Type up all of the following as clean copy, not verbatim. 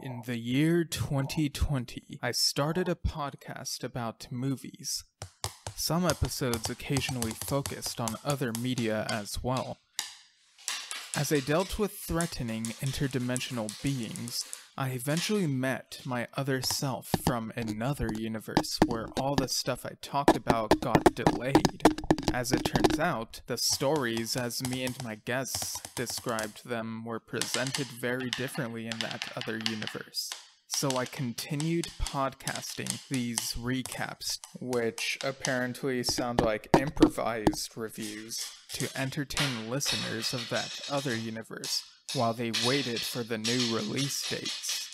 In the year 2020, I started a podcast about movies. Some episodes occasionally focused on other media as well. As I dealt with threatening interdimensional beings, I eventually met my other self from another universe where all the stuff I talked about got delayed. As it turns out, the stories as me and my guests described them were presented very differently in that other universe. So I continued podcasting these recaps, which apparently sound like improvised reviews, to entertain listeners of that other universe while they waited for the new release dates.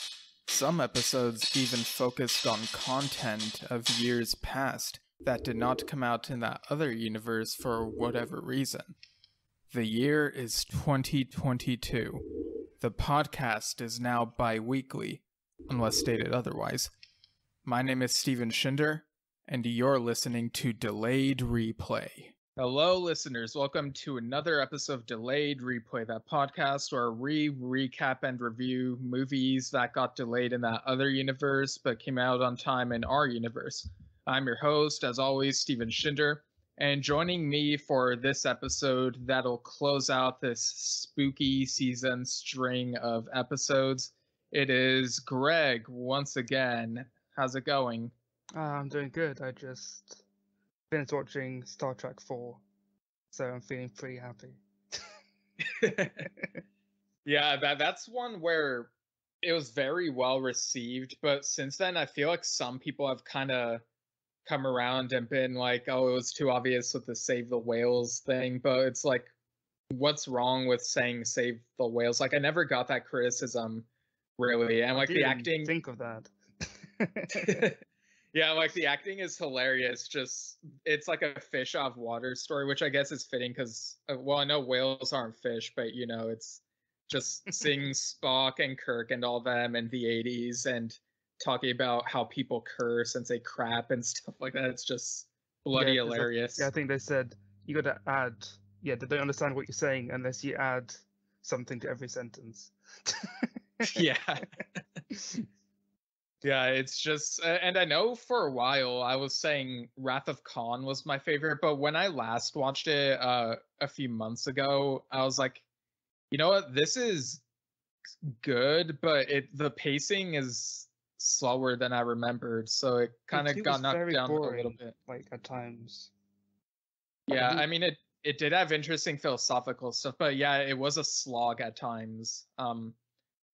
Some episodes even focused on content of years past that did not come out in that other universe for whatever reason. The year is 2022. The podcast is now bi-weekly, unless stated otherwise. My name is Steven Schinder, and you're listening to Delayed Replay. Hello, listeners. Welcome to another episode of Delayed Replay, that podcast where we recap and review movies that got delayed in that other universe but came out on time in our universe. I'm your host, as always, Steven Schinder, and joining me for this episode that'll close out this spooky season string of episodes, it is Greg once again. How's it going? I'm doing good. I just finished watching Star Trek 4, so I'm feeling pretty happy. Yeah, that's one where it was very well received, but since then I feel like some people have kind of come around and been like, oh, it was too obvious with the Save the Whales thing, but it's like, what's wrong with saying Save the Whales? Like, I never got that criticism, really, and like the acting. Think of that. Yeah, like the acting is hilarious. Just it's like a fish out of water story, which I guess is fitting because, well, I know whales aren't fish, but you know, it's just seeing Spock and Kirk and all them in the 80s and talking about how people curse and say crap and stuff like that. It's just bloody hilarious. I think they said you got to add. Yeah, they don't understand what you're saying unless you add something to every sentence. Yeah. Yeah, it's just, and I know for a while I was saying Wrath of Khan was my favorite, but when I last watched it a few months ago, I was like, you know what, this is good, but the pacing is slower than I remembered, so it kind of got knocked down a little bit. Like at times. Yeah, I mean it did have interesting philosophical stuff, but yeah, it was a slog at times.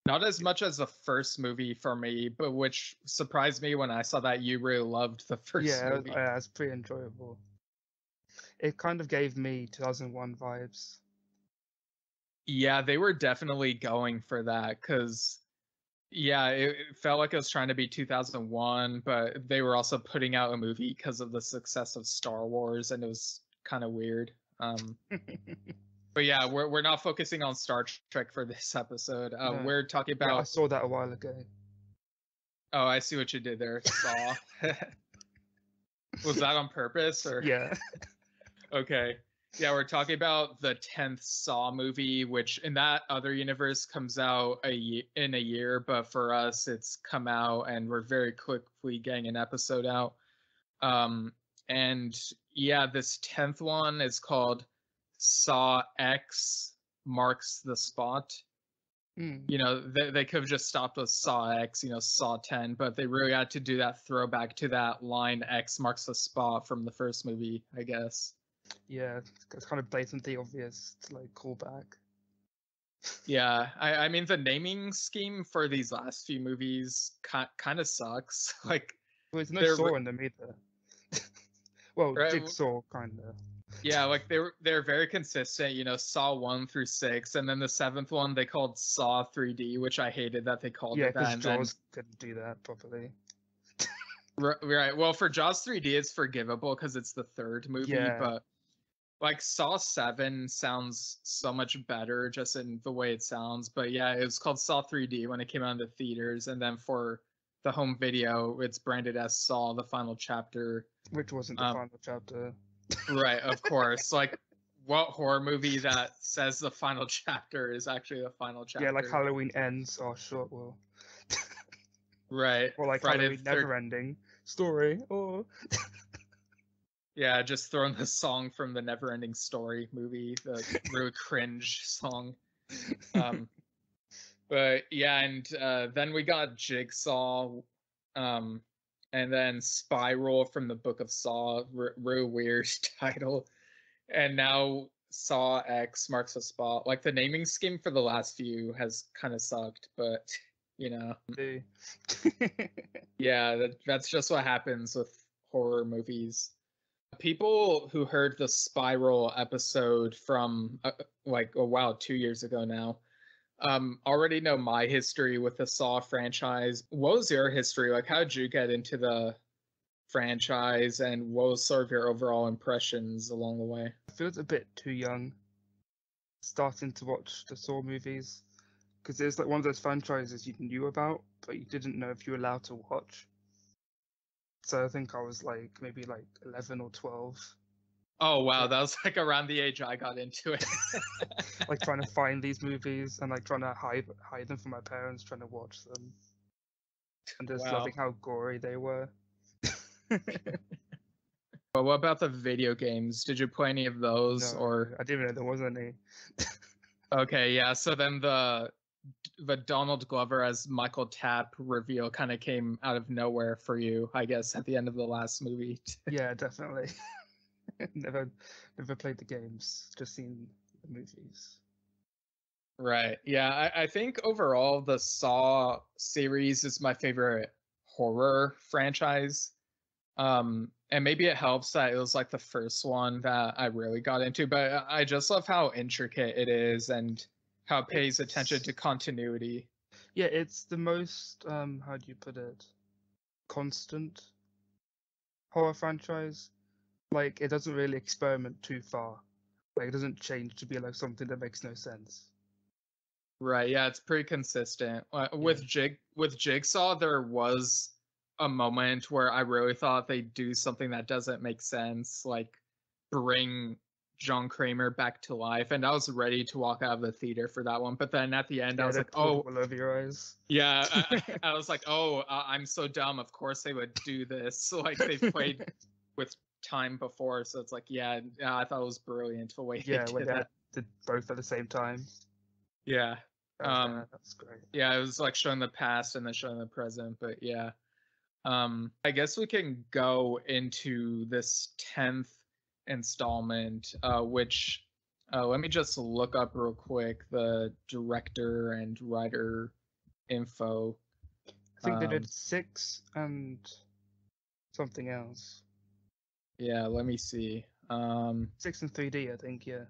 Not as much as the first movie for me, but which surprised me when I saw that you really loved the first movie. Yeah, it's pretty enjoyable. It kind of gave me 2001 vibes. Yeah, they were definitely going for that because, yeah, it felt like it was trying to be 2001, but they were also putting out a movie because of the success of Star Wars, and it was kind of weird. But yeah, we're not focusing on Star Trek for this episode. No. We're talking about. Yeah, I saw that a while ago. Oh, I see what you did there. Saw. Was that on purpose or? Yeah. Okay. Yeah, we're talking about the 10th Saw movie, which in that other universe comes out in a year, but for us it's come out and we're very quickly getting an episode out. And yeah, this 10th one is called Saw X Marks the Spot. You know, they could have just stopped with Saw X, you know, Saw 10, but they really had to do that throwback to that line X marks the spot from the first movie, I guess. Yeah, it's kind of blatantly obvious to like call back. Yeah, I mean the naming scheme for these last few movies kind of sucks. Like, well, there's no Saw in them either. Well, right? Jigsaw kind of. Yeah, like they're very consistent, you know, Saw 1 through 6, and then the 7th one they called Saw 3D, which I hated that they called it that. Yeah, because Jaws couldn't do that properly. Right. Well, for Jaws 3D, it's forgivable because it's the third movie, but like Saw 7 sounds so much better just in the way it sounds. But yeah, it was called Saw 3D when it came out in the theaters, and then for the home video, it's branded as Saw: The Final Chapter, which wasn't the final chapter. Right, of course. Like, what horror movie that says the final chapter is actually the final chapter? Yeah, like Halloween Ends or Short Will. Right. Or like Friday Halloween the third. Never-Ending Story, or Yeah, just throwing the song from the Neverending Story movie, the really cringe song. But yeah, and then we got Jigsaw, and then Spiral from the Book of Saw, real weird title, and now Saw X marks the spot. Like the naming scheme for the last few has kind of sucked, but you know, yeah, that's just what happens with horror movies. People who heard the Spiral episode from like, oh wow, 2 years ago now, already know my history with the Saw franchise. What was your history? Like, how did you get into the franchise, and what was sort of your overall impressions along the way? I feel it's a bit too young starting to watch the Saw movies, because it's like one of those franchises you knew about, but you didn't know if you were allowed to watch. So I think I was like maybe like 11 or 12, Oh wow, that was like around the age I got into it. like trying to find these movies and like trying to hide them from my parents, trying to watch them, and just Wow. loving how gory they were. But what about the video games? Did you play any of those, No, or? I didn't even know there was any. Okay, yeah. So then the Donald Glover as Michael Tapp reveal kind of came out of nowhere for you, I guess, at the end of the last movie. Yeah, definitely. never played the games, just seen the movies. Right. Yeah, I think overall the Saw series is my favorite horror franchise. And maybe it helps that it was like the first one that I really got into, but I just love how intricate it is and how it pays attention to continuity. Yeah, it's the most how do you put it? Constant horror franchise. Like it doesn't really experiment too far. Like it doesn't change to be like something that makes no sense. Right. Yeah, it's pretty consistent. With Jigsaw, there was a moment where I really thought they'd do something that doesn't make sense, like bring John Kramer back to life, and I was ready to walk out of the theater for that one. But then at the end, I Yeah, was they like, pulled "Oh, all over your eyes. yeah." I was like, "Oh, I'm so dumb. Of course they would do this. Like they've played with time before, so it's like, yeah, I thought it was brilliant the way they Yeah, when did that. did both at the same time. Yeah. That's great. Yeah, it was like showing the past and then showing the present, but yeah. I guess we can go into this 10th installment, which let me just look up real quick the director and writer info. I think they did 6 and something else. Yeah, let me see. 6 and 3D, I think, yeah.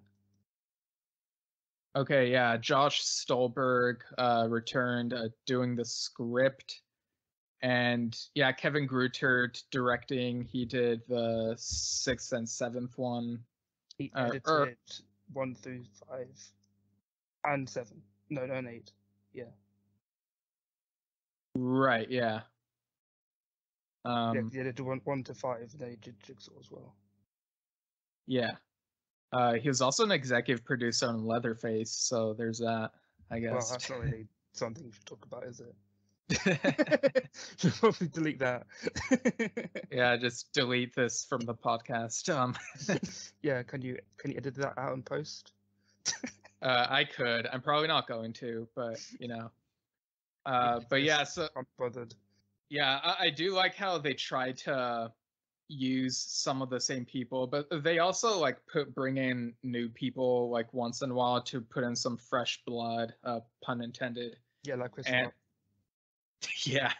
Okay, yeah, Josh Stolberg returned doing the script. And yeah, Kevin Greutert directing. He did the 6th and 7th one. He edited 1 through 5 and 7. No, and 8. Yeah. Right, yeah. Yeah, he edited 1 to 5, and then he did Jigsaw as well. Yeah. He was also an executive producer on Leatherface, so there's that, I guess. Well, that's not really something you should talk about, is it? Should probably delete that. Yeah, just delete this from the podcast. Yeah, can you edit that out in post? I could. I'm probably not going to, but you know. But yeah, so I'm bothered. yeah, I do like how they try to use some of the same people, but they also like bring in new people like once in a while to put in some fresh blood, pun intended. Yeah, like Chris And Rock. yeah.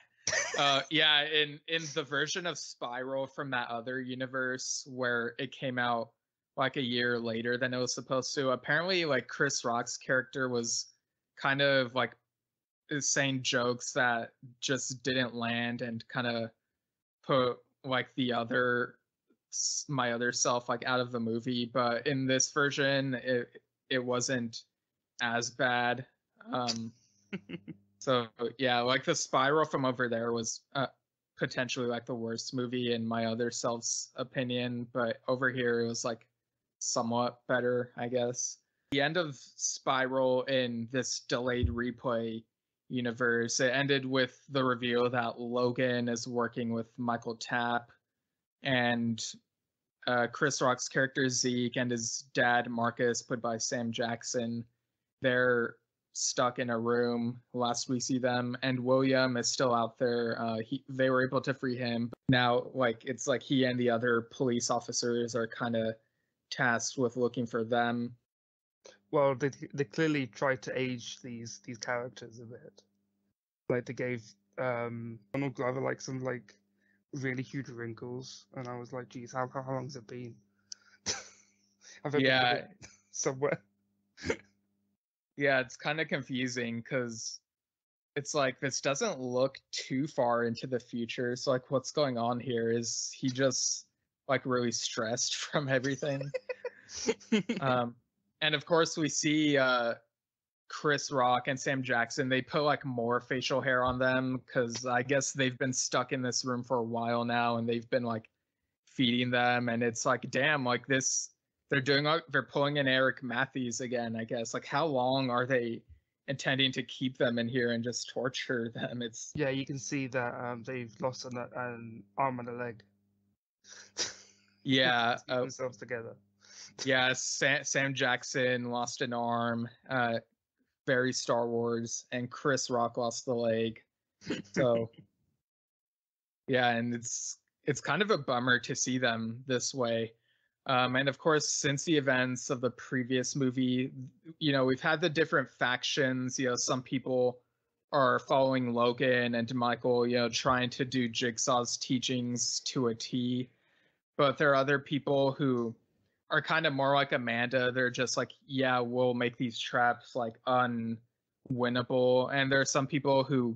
Yeah, in the version of Spiral from that other universe where it came out like a year later than it was supposed to, apparently like Chris Rock's character was kind of like saying jokes that just didn't land and kind of put like my other self like out of the movie. But in this version it wasn't as bad. So yeah, like the Spiral from over there was potentially like the worst movie in my other self's opinion, but over here it was like somewhat better, I guess. The end of Spiral in this delayed replay, universe. It ended with the reveal that Logan is working with Michael Tapp, and Chris Rock's character Zeke and his dad Marcus, played by Sam Jackson, they're stuck in a room last we see them, and William is still out there. They were able to free him. Now, like, it's like he and the other police officers are kind of tasked with looking for them. Well, they clearly tried to age these characters a bit. Like they gave Donald Glover like some like really huge wrinkles, and I was like, geez, how long's it been? Have I been Yeah, living somewhere? yeah, it's kind of confusing because it's like this doesn't look too far into the future. So like, what's going on here? Is he just like really stressed from everything? And of course we see Chris Rock and Sam Jackson. They put like more facial hair on them because I guess they've been stuck in this room for a while now, and they've been like feeding them, and it's like, damn, like this. They're pulling in Eric Matthews again, I guess. Like, how long are they intending to keep them in here and just torture them? It's Yeah, you can see that they've lost an arm and a leg. yeah, Keep themselves together. yeah. Sam Jackson lost an arm, very Star Wars, and Chris Rock lost the leg. So yeah, and it's kind of a bummer to see them this way. And of course, since the events of the previous movie, we've had the different factions. Some people are following Logan and Michael, trying to do Jigsaw's teachings to a T. But there are other people who are kind of more like Amanda. They're just like, yeah, we'll make these traps like unwinnable. And there are some people who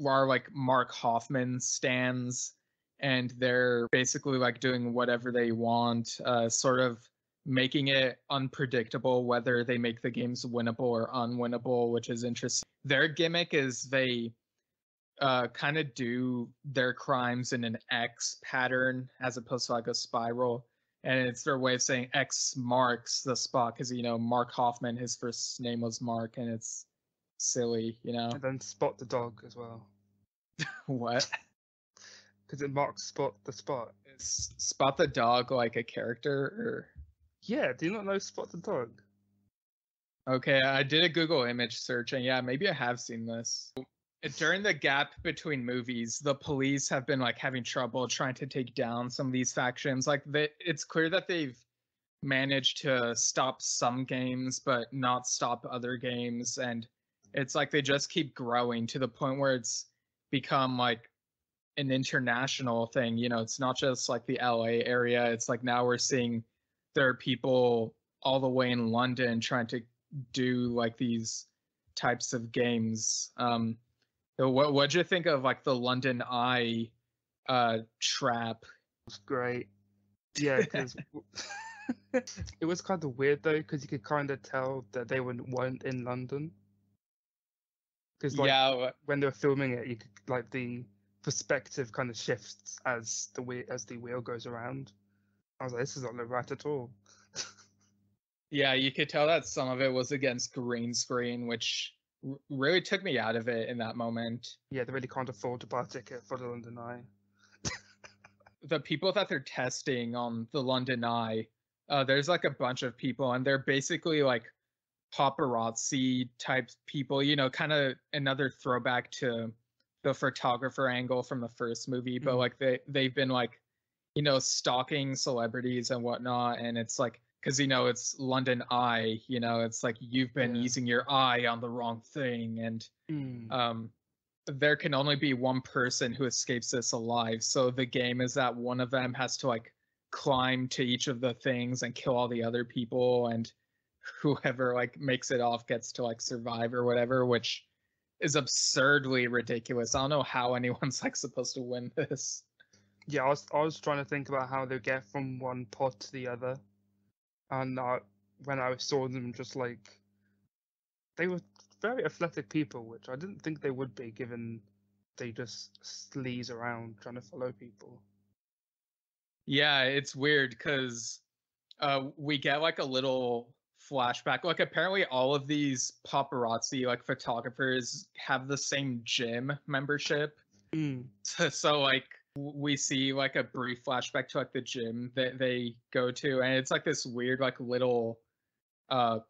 are like Mark Hoffman stands, and they're basically like doing whatever they want, sort of making it unpredictable whether they make the games winnable or unwinnable, which is interesting. Their gimmick is they kind of do their crimes in an X pattern as opposed to like a spiral. And it's their way of saying X marks the spot because, Mark Hoffman, his first name was Mark, and it's silly, And then Spot the dog as well. What? Because it marks Spot the spot. Is Spot the dog like a character, or? Yeah, do you not know Spot the dog? Okay, I did a Google image search, and yeah, maybe I have seen this. During the gap between movies, the police have been like having trouble trying to take down some of these factions. Like, it's clear that they've managed to stop some games, but not stop other games, and it's like they just keep growing to the point where it's become like an international thing. It's not just like the LA area. It's like now we're seeing there are people all the way in London trying to do like these types of games. So what'd you think of like the London Eye trap? It's great. Yeah, because it was kind of weird though, because you could kind of tell that they weren't in London. Because like Yeah, when they were filming it, you could like the perspective kind of shifts as the wheel goes around. I was like, this is not right at all. yeah, you could tell that some of it was against green screen, which really took me out of it in that moment. Yeah, they really can't afford to buy a ticket for the London Eye. The people that they're testing on the London Eye, there's like a bunch of people, and they're basically like paparazzi type people, kind of another throwback to the photographer angle from the first movie, but like they've been like, stalking celebrities and whatnot, and it's like, because it's London Eye, it's like you've been using your eye on the wrong thing, and there can only be one person who escapes this alive. So the game is that one of them has to like climb to each of the things and kill all the other people, and whoever like makes it off gets to like survive or whatever, which is absurdly ridiculous. I don't know how anyone's like supposed to win this. Yeah, I was trying to think about how they get from one pod to the other, and when I saw them, just like they were very athletic people, which I didn't think they would be, given they just sleaze around trying to follow people. Yeah, it's weird because we get like a little flashback. Like apparently all of these paparazzi like photographers have the same gym membership. So like we see like a brief flashback to like the gym that they go to, and it's like this weird like little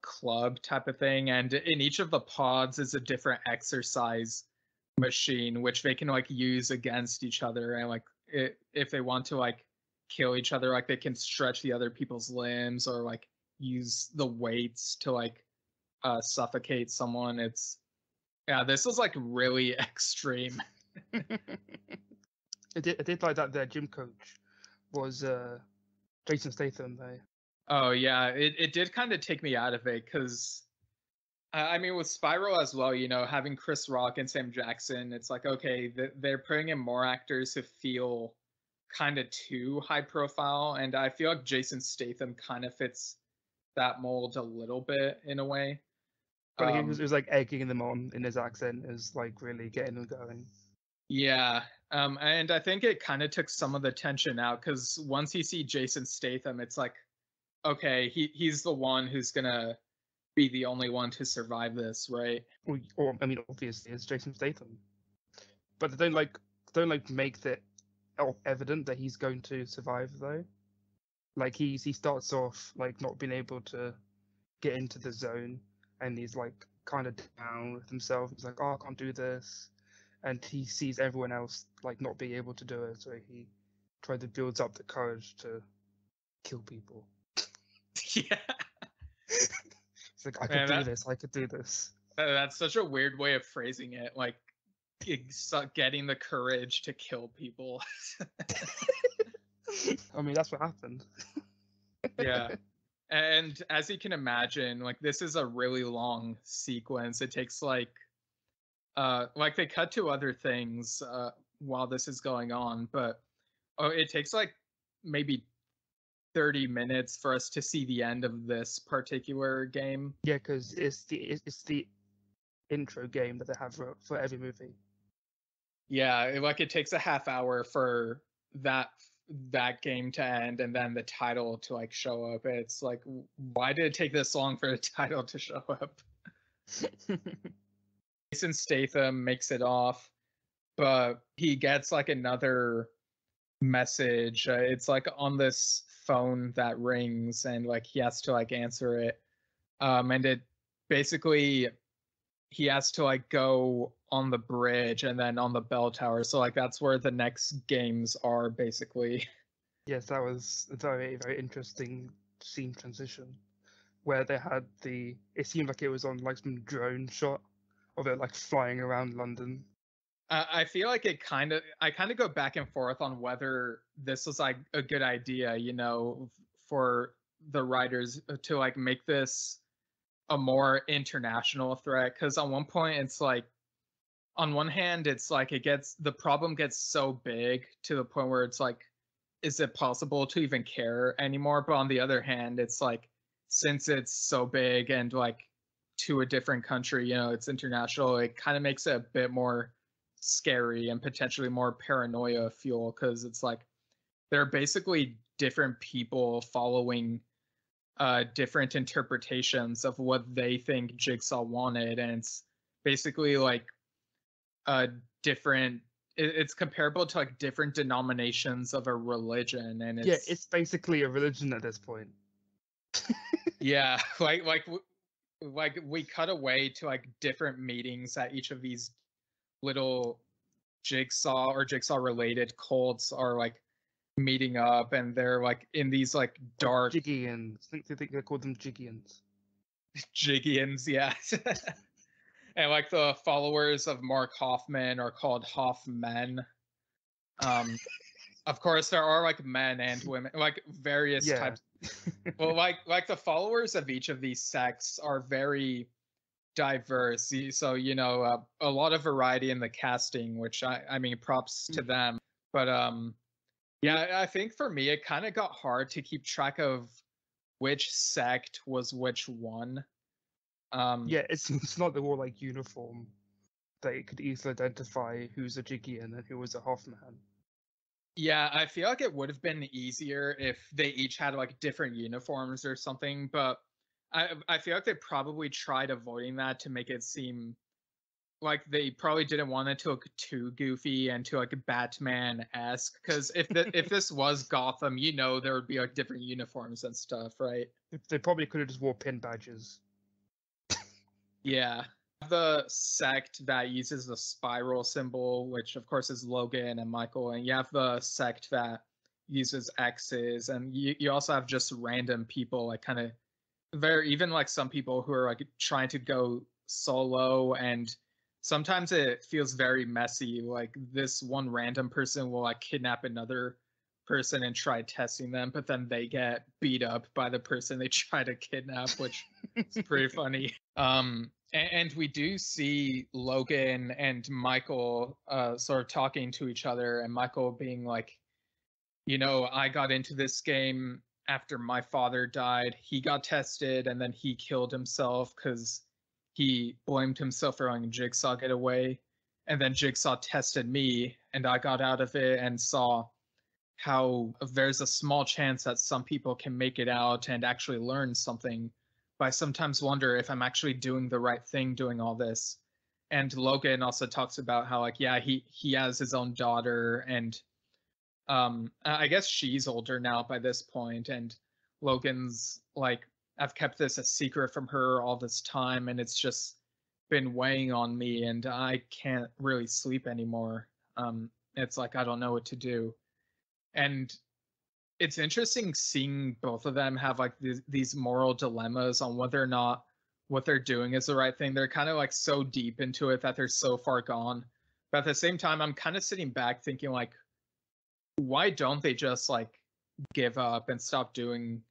club type of thing, and in each of the pods is a different exercise machine which they can like use against each other, and like if they want to like kill each other, like they can stretch the other people's limbs or like use the weights to like suffocate someone. It's this was like really extreme. I did like that their gym coach was Jason Statham though. Oh yeah, it did kind of take me out of it because I mean with Spiral as well, you know, having Chris Rock and Sam Jackson, it's like okay, they're putting in more actors who feel kind of too high profile, and I feel like Jason Statham kind of fits that mold a little bit in a way. But like, it was like egging them on in his accent, is like really getting them going. Yeah, and I think it kind of took some of the tension out because once you see Jason Statham, it's like, okay, he's the one who's gonna be the only one to survive this, right? Or I mean, obviously it's Jason Statham, but they don't like make that evident that he's going to survive though. Like he starts off like not being able to get into the zone, and he's like kind of down with himself. He's like, oh, I can't do this, and he sees everyone else like not being able to do it, so he tries to build up the courage to kill people. Yeah. It's like I could do this. I could do this. That's such a weird way of phrasing it. Like getting the courage to kill people. I mean, that's what happened. Yeah. And as you can imagine, like this is a really long sequence. It takes like they cut to other things while this is going on, but it takes like maybe 30 minutes for us to see the end of this particular game. Yeah, because it's the intro game that they have for every movie. Yeah, like it takes a half hour for that game to end and then the title to like show up. It's like, why did it take this long for the title to show up? Jason Statham makes it off, but he gets like another message. It's like on this phone that rings, and like he has to like answer it. And it basically he has to like go on the bridge and then on the bell tower. So like that's where the next games are basically. Yes, that was a very, very interesting scene transition where they had it seemed like it was on like some drone shot of it like flying around London. I feel like I kind of go back and forth on whether this was like a good idea, you know, for the writers to like make this a more international threat, because on one point it's like, on one hand it's like the problem gets so big to the point where it's like, is it possible to even care anymore? But on the other hand, it's like, since it's so big and like to a different country, you know, it's international, it kind of makes it a bit more scary and potentially more paranoia fuel, because it's like there are basically different people following different interpretations of what they think Jigsaw wanted, and it's basically like different. It's comparable to like different denominations of a religion, and it's basically a religion at this point. Yeah, like we cut away to like different meetings at each of these little Jigsaw or Jigsaw related cults are like meeting up, and they're like in these like dark Jiggians. I think they call them Jiggians. Jiggians, yeah. And like the followers of Mark Hoffman are called Hoffmen. Of course there are like men and women, like various types. Well, like the followers of each of these sects are very diverse, so you know, a lot of variety in the casting, which I mean props to them. But yeah, I think for me it kind of got hard to keep track of which sect was which one. Yeah, it's not they're all like uniform. They could easily identify who's a Jiggian and who was a Hoffman. Yeah, I feel like it would have been easier if they each had like different uniforms or something, but I feel like they probably tried avoiding that to make it seem like they probably didn't want it to look too goofy and to like Batman-esque. Because if this was Gotham, there would be like different uniforms and stuff, right? They probably could have just wore pin badges. Yeah. The sect that uses the spiral symbol, which of course is Logan and Michael, and you have the sect that uses X's, and you also have just random people, like kind of even like some people who are like trying to go solo, and sometimes it feels very messy. Like this one random person will like kidnap another person and try testing them, but then they get beat up by the person they try to kidnap, which is pretty funny. And we do see Logan and Michael sort of talking to each other, and Michael being like, I got into this game after my father died. He got tested and then he killed himself because he blamed himself for letting Jigsaw get away. And then Jigsaw tested me and I got out of it and saw how there's a small chance that some people can make it out and actually learn something. But I sometimes wonder if I'm actually doing the right thing doing all this. And Logan also talks about how like, yeah, he has his own daughter, and I guess she's older now by this point, and Logan's like, I've kept this a secret from her all this time, and it's just been weighing on me, and I can't really sleep anymore. It's like I don't know what to do. And it's interesting seeing both of them have like these moral dilemmas on whether or not what they're doing is the right thing. They're kind of like so deep into it that they're so far gone, but at the same time I'm kind of sitting back thinking like, why don't they just like give up and stop doing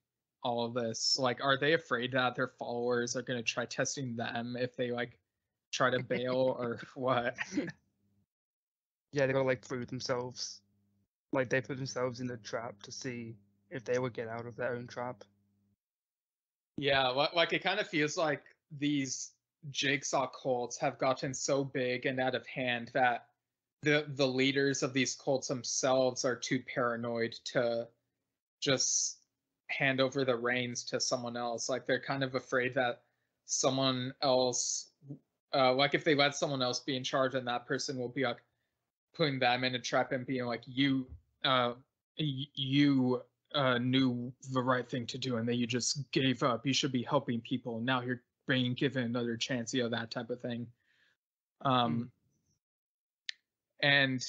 all of this? Like, are they afraid that their followers are going to try testing them if they like try to bail or what? Yeah, they gotta like prove themselves. Like they put themselves in a trap to see if they would get out of their own trap. Yeah, like it kind of feels like these Jigsaw cults have gotten so big and out of hand that the leaders of these cults themselves are too paranoid to just hand over the reins to someone else. Like they're kind of afraid that someone else, like if they let someone else be in charge, and that person will be like putting them in a trap and being like, uh, you knew the right thing to do, and then you just gave up. You should be helping people. Now you're being given another chance. That type of thing. And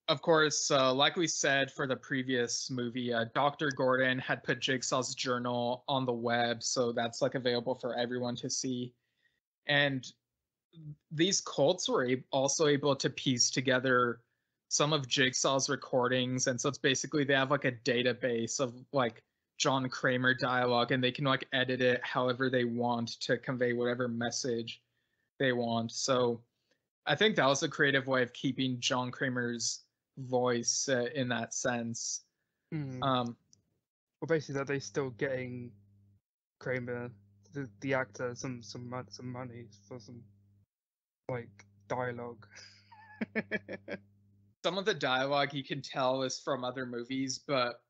of course, like we said for the previous movie, Dr. Gordon had put Jigsaw's journal on the web, so that's like available for everyone to see. And these cults were also able to piece together some of Jigsaw's recordings, and so it's basically they have like a database of like John Kramer dialogue, and they can like edit it however they want to convey whatever message they want. So I think that was a creative way of keeping John Kramer's voice in that sense. Well, basically, that they're still getting Kramer, the actor, some money for some like dialogue. Some of the dialogue you can tell is from other movies, but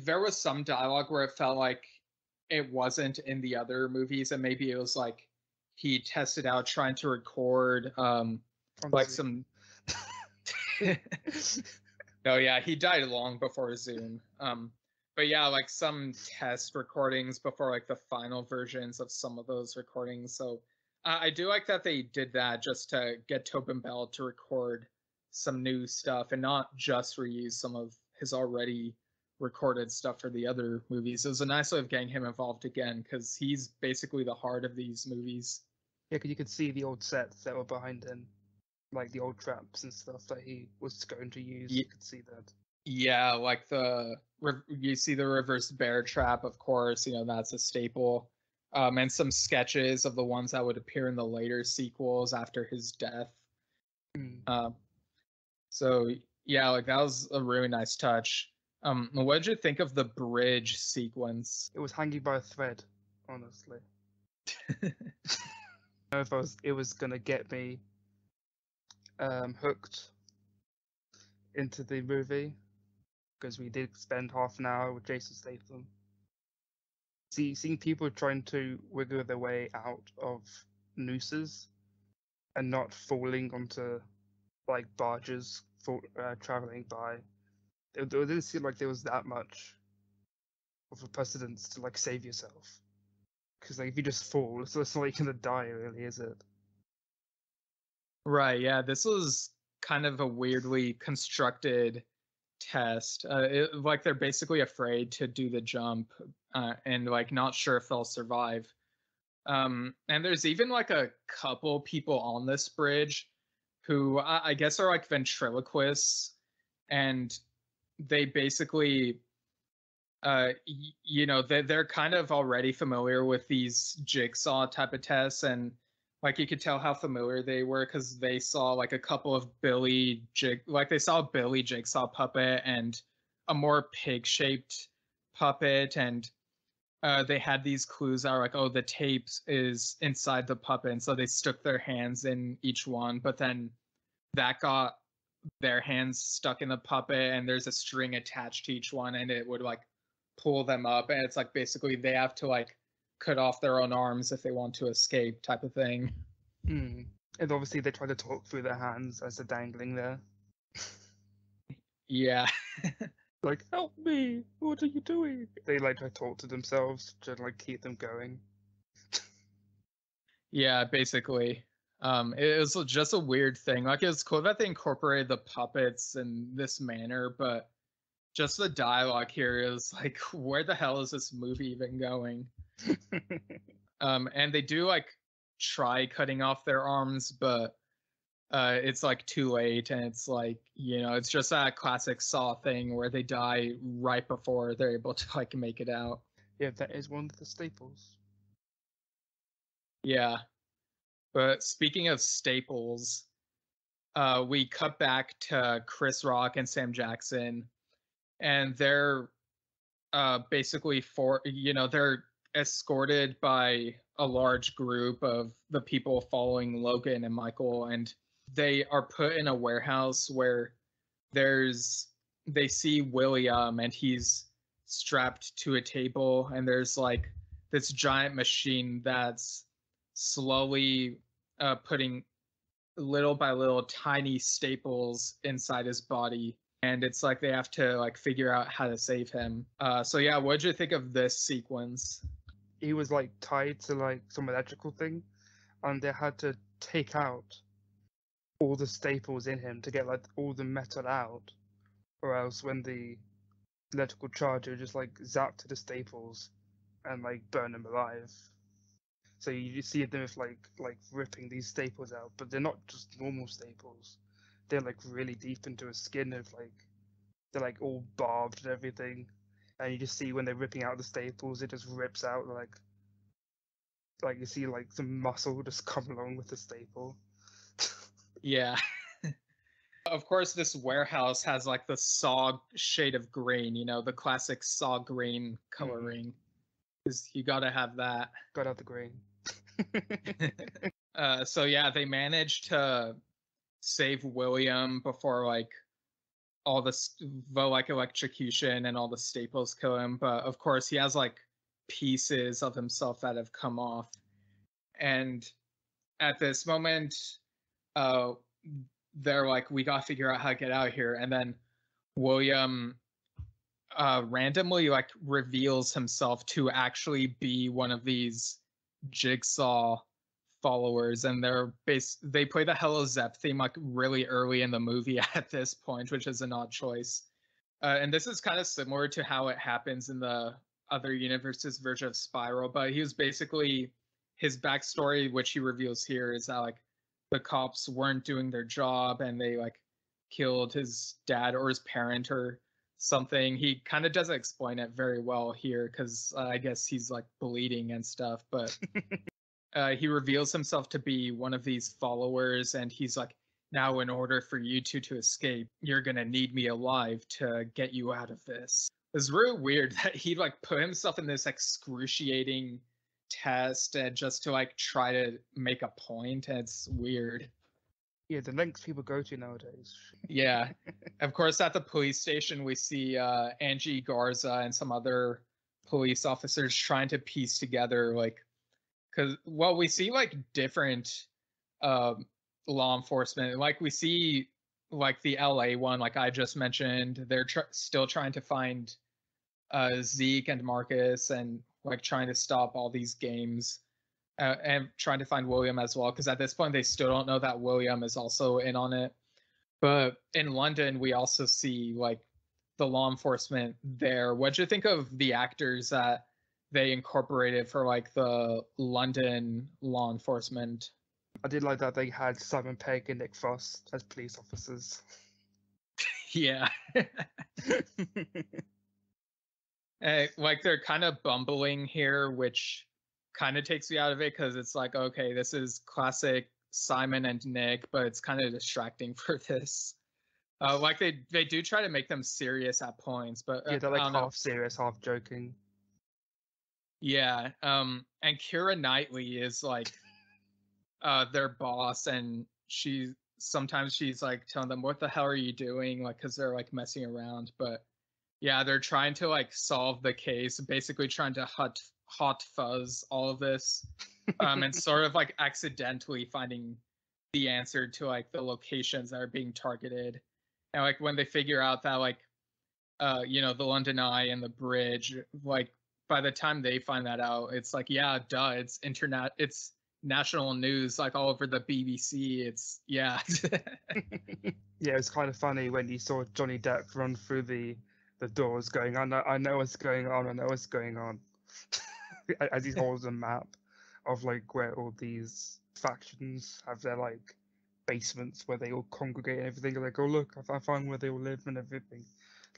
there was some dialogue where it felt like it wasn't in the other movies, and maybe it was like he tested out trying to record like some. No, yeah, he died long before Zoom. But yeah, like some test recordings before like the final versions of some of those recordings. So I do like that they did that just to get Tobin Bell to record some new stuff and not just reuse some of his already recorded stuff for the other movies. It was a nice way of getting him involved again because he's basically the heart of these movies. Yeah, because you could see the old sets that were behind him, like the old traps and stuff that he was going to use. You could see that. Yeah, like you see the reverse bear trap, of course, that's a staple. And some sketches of the ones that would appear in the later sequels after his death. So yeah, like that was a really nice touch. What did you think of the bridge sequence? It was hanging by a thread, honestly. I don't know if it was gonna get me hooked into the movie, because we did spend half an hour with Jason Statham. seeing people trying to wiggle their way out of nooses and not falling onto like barges traveling by. It didn't seem like there was that much of a precedence to like save yourself. Because like if you just fall, it's not like you're gonna die, really, is it? Right, yeah, this was kind of a weirdly constructed test. Like they're basically afraid to do the jump and like not sure if they'll survive. And there's even like a couple people on this bridge who I guess are like ventriloquists, and they basically they're kind of already familiar with these jigsaw type of tests, and like you could tell how familiar they were because they saw like a couple of they saw a Billy jigsaw puppet and a more pig-shaped puppet, and they had these clues that were like, oh, the tape is inside the puppet, and so they stuck their hands in each one, but then that got their hands stuck in the puppet, and there's a string attached to each one, and it would like pull them up, and it's like basically they have to like cut off their own arms if they want to escape type of thing. And obviously they try to talk through their hands as they're dangling there. Yeah. Like, help me! What are you doing? They like to talk to themselves to like keep them going. Yeah, basically. It was just a weird thing. Like, it's cool that they incorporated the puppets in this manner, but just the dialogue here is like, where the hell is this movie even going? And they do like try cutting off their arms, but it's like too late, and it's like, it's just that classic Saw thing where they die right before they're able to like make it out. Yeah, that is one of the staples. Yeah. But speaking of staples, we cut back to Chris Rock and Sam Jackson, and they're basically they're escorted by a large group of the people following Logan and Michael, and they are put in a warehouse where they see William, and he's strapped to a table, and there's like this giant machine that's slowly putting little by little tiny staples inside his body, and it's like they have to like figure out how to save him. So yeah, what'd you think of this sequence? He was like tied to like some electrical thing, and they had to take out all the staples in him to get like all the metal out, or else when the electrical charge would just like zap to the staples and like burn them alive. So you see them with like ripping these staples out, but they're not just normal staples. They're like really deep into a skin of like they're like all barbed and everything, and you just see when they're ripping out the staples, it just rips out like you see like some muscle just come along with the staple. Yeah. Of course, this warehouse has like the Saw shade of green, the classic Saw green coloring. Because you gotta have that. Gotta have the green. So yeah, they managed to save William before like all the like electrocution and all the staples kill him. But of course, he has like pieces of himself that have come off. And at this moment, they're like, we gotta figure out how to get out of here. And then William randomly like reveals himself to actually be one of these Jigsaw followers, and they play the Hello Zep theme like really early in the movie at this point, which is an odd choice. And this is kind of similar to how it happens in the other universe's version of Spiral, but he was basically, his backstory, which he reveals here, is that like the cops weren't doing their job and they like killed his dad or his parent or something. He kind of doesn't explain it very well here because I guess he's like bleeding and stuff, but he reveals himself to be one of these followers, and he's like, now in order for you two to escape, you're gonna need me alive to get you out of this. It's really weird that he like put himself in this excruciating test and just to like try to make a point, and it's weird. Yeah, the lengths people go to nowadays. Yeah. Of course, at the police station, we see Angie Garza and some other police officers trying to piece together like, because well, we see like different law enforcement, like we see like the LA one, like I just mentioned, they're still trying to find Zeke and Marcus, and like trying to stop all these games, and trying to find William as well, because at this point they still don't know that William is also in on it. But in London, we also see like the law enforcement there. What'd you think of the actors that they incorporated for like the London law enforcement? I did like that they had Simon Pegg and Nick Frost as police officers. Yeah. Like they're kind of bumbling here, which kind of takes me out of it, because it's like, okay, this is classic Simon and Nick, but it's kind of distracting for this. Like they do try to make them serious at points, but Yeah, they're like I don't know. half serious, half joking. Yeah, and Keira Knightley is like their boss, and sometimes she's like telling them, what the hell are you doing, like, because they're like messing around. But yeah, they're trying to like solve the case, basically trying to hot fuzz all of this, and sort of like accidentally finding the answer to like the locations that are being targeted. And like when they figure out that like you know, the London Eye and the bridge, like by the time they find that out, it's like, yeah, duh, it's it's national news, like all over the BBC. It's yeah. Yeah, it's kind of funny when you saw Johnny Depp run through the doors going, I know what's going on, I know what's going on. As he holds a map of like where all these factions have their like basements where they all congregate and everything. Like, oh look, I found where they all live and everything.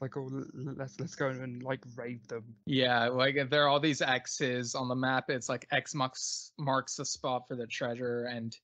Like, oh, let's go and like raid them. Yeah, like there are all these X's on the map. It's like X marks the spot for the treasure. And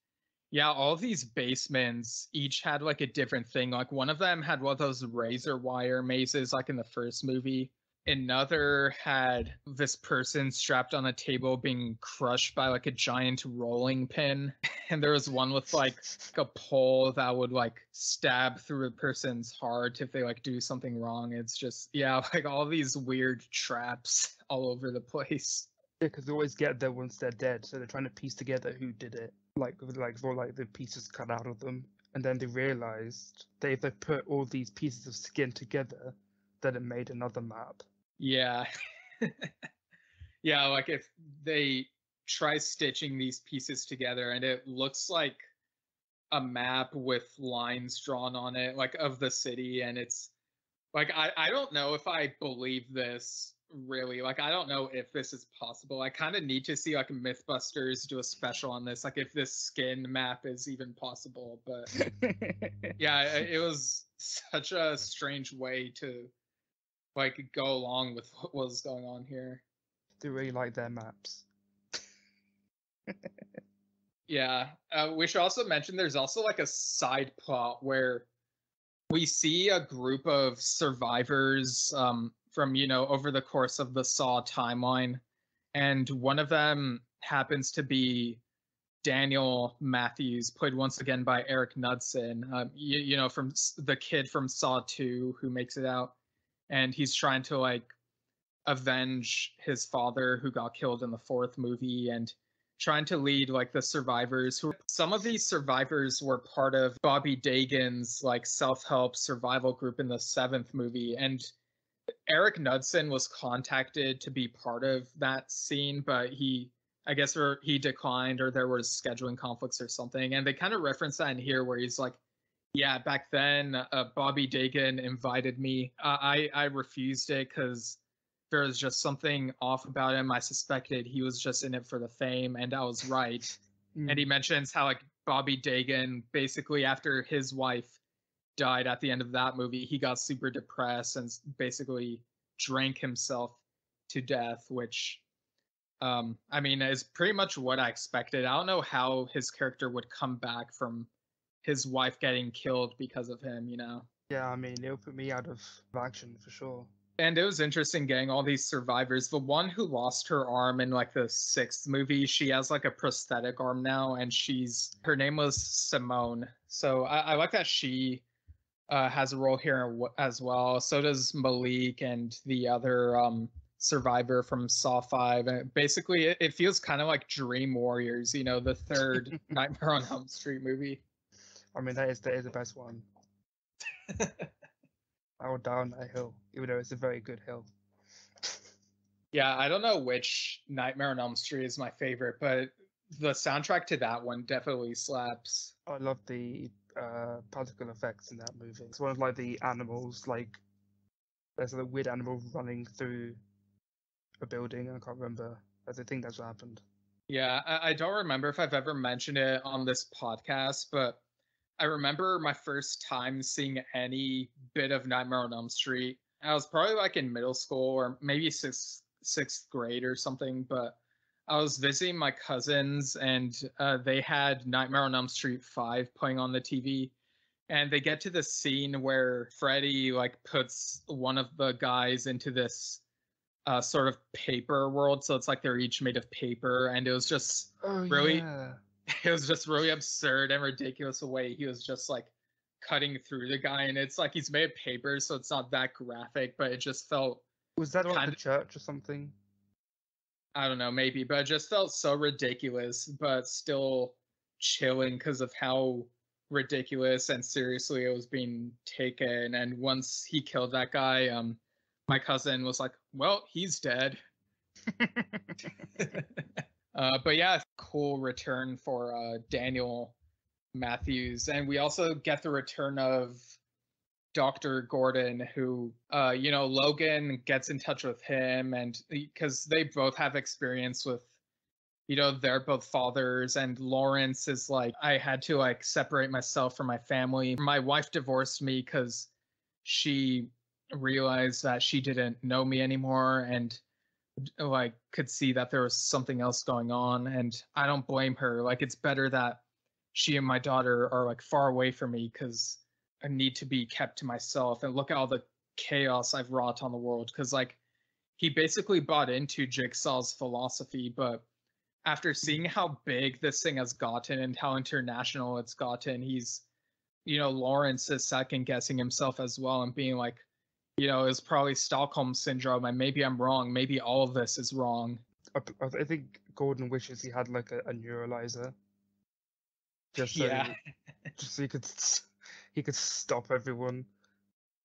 yeah, all of these basements each had like a different thing. Like one of them had one of those razor wire mazes like in the first movie. Another had this person strapped on a table being crushed by like a giant rolling pin. And there was one with like a pole that would like stab through a person's heart if they like do something wrong. It's just, yeah, like all these weird traps all over the place. Yeah, because they always get there once they're dead, so they're trying to piece together who did it. Like for like the pieces cut out of them, and then they realized that if they put all these pieces of skin together, then it made another map. Yeah. Yeah, like if they try stitching these pieces together and it looks like a map with lines drawn on it, like of the city, and it's like I don't know if I believe this really. Like I don't know if this is possible. I kind of need to see like Mythbusters do a special on this, like if this skin map is even possible. But yeah, it was such a strange way to like go along with what was going on here. They really like their maps. Yeah, we should also mention there's also like a side plot where we see a group of survivors from, you know, over the course of the Saw timeline, and one of them happens to be Daniel Matthews, played once again by Eric Knudsen, you know, from the kid from Saw 2 who makes it out, and he's trying to like avenge his father who got killed in the fourth movie, and trying to lead like the survivors. Who some of these survivors were part of Bobby Dagan's like self-help survival group in the seventh movie, and Eric Knudsen was contacted to be part of that scene, but he declined, or there was scheduling conflicts or something. And they kind of reference that in here where he's like, yeah, back then Bobby Dagan invited me. I refused it because there was just something off about him. I suspected he was just in it for the fame, and I was right. And he mentions how like Bobby Dagan, basically after his wife died at the end of that movie, he got super depressed and basically drank himself to death, which I mean is pretty much what I expected. I don't know how his character would come back from his wife getting killed because of him, you know. Yeah, I mean, it'll put me out of action for sure. And it was interesting getting all these survivors. The one who lost her arm in like the sixth movie, she has like a prosthetic arm now, and her name was Simone. So I like that she has a role here as well. So does Malik and the other survivor from Saw 5. And basically, it feels kind of like Dream Warriors, you know, the third Nightmare on Elm Street movie. I mean, that is the best one. I will die on that hill, even though it's a very good hill. Yeah, I don't know which Nightmare on Elm Street is my favorite, but the soundtrack to that one definitely slaps. I love the particle effects in that movie. It's one of like the animals, like there's a weird animal running through a building. I can't remember. I think that's what happened. Yeah, I don't remember if I've ever mentioned it on this podcast, but I remember my first time seeing any bit of Nightmare on Elm Street. I was probably like in middle school or maybe sixth grade or something, but I was visiting my cousins and they had Nightmare on Elm Street 5 playing on the TV. And they get to the scene where Freddy like puts one of the guys into this sort of paper world. So it's like they're each made of paper. And it was just really, it was just really absurd and ridiculous the way he was just like cutting through the guy. And it's like he's made of paper, so it's not that graphic, but it just felt. Was that on the church or something? I don't know, maybe, but it just felt so ridiculous, but still chilling because of how ridiculous and seriously it was being taken. And once he killed that guy, my cousin was like, well, he's dead. But yeah, cool return for Daniel Matthews. And we also get the return of Dr. Gordon, who, Logan gets in touch with him, and because they both have experience with, they're both fathers, and Lawrence is like, I had to like separate myself from my family. My wife divorced me because she realized that she didn't know me anymore and like could see that there was something else going on, and I don't blame her. Like, it's better that she and my daughter are like far away from me because I need to be kept to myself, and look at all the chaos I've wrought on the world. Because like he basically bought into Jigsaw's philosophy, but after seeing how big this thing has gotten and how international it's gotten, he's, Lawrence is second guessing himself as well and being like, it's probably Stockholm syndrome, and maybe I'm wrong. Maybe all of this is wrong. I think Gordon wishes he had like a neuralizer, just so Yeah. just so he could stop everyone.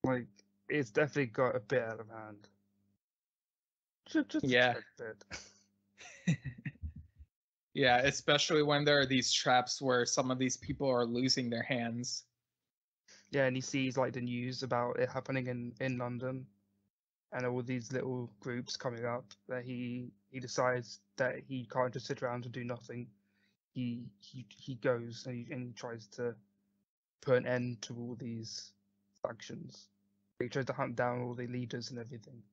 Like, it's definitely got a bit out of hand. Just Yeah. a bit. Yeah, especially when there are these traps where some of these people are losing their hands. Yeah, and he sees like the news about it happening in London, and all these little groups coming up. That he decides that he can't just sit around and do nothing. He goes and he tries to put an end to all these factions. He tries to hunt down all the leaders and everything.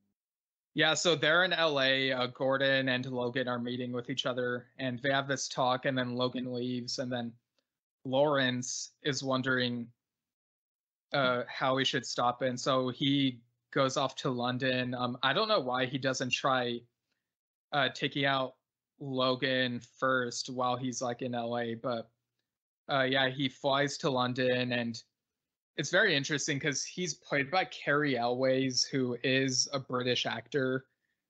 Yeah, so they're in LA. Gordon and Logan are meeting with each other, and they have this talk, and then Logan leaves, and then Lawrence is wondering how he should stop it. And so he goes off to London. I don't know why he doesn't try taking out Logan first while he's like in LA, but yeah, he flies to London, and it's very interesting because he's played by Carrie Elways, who is a British actor.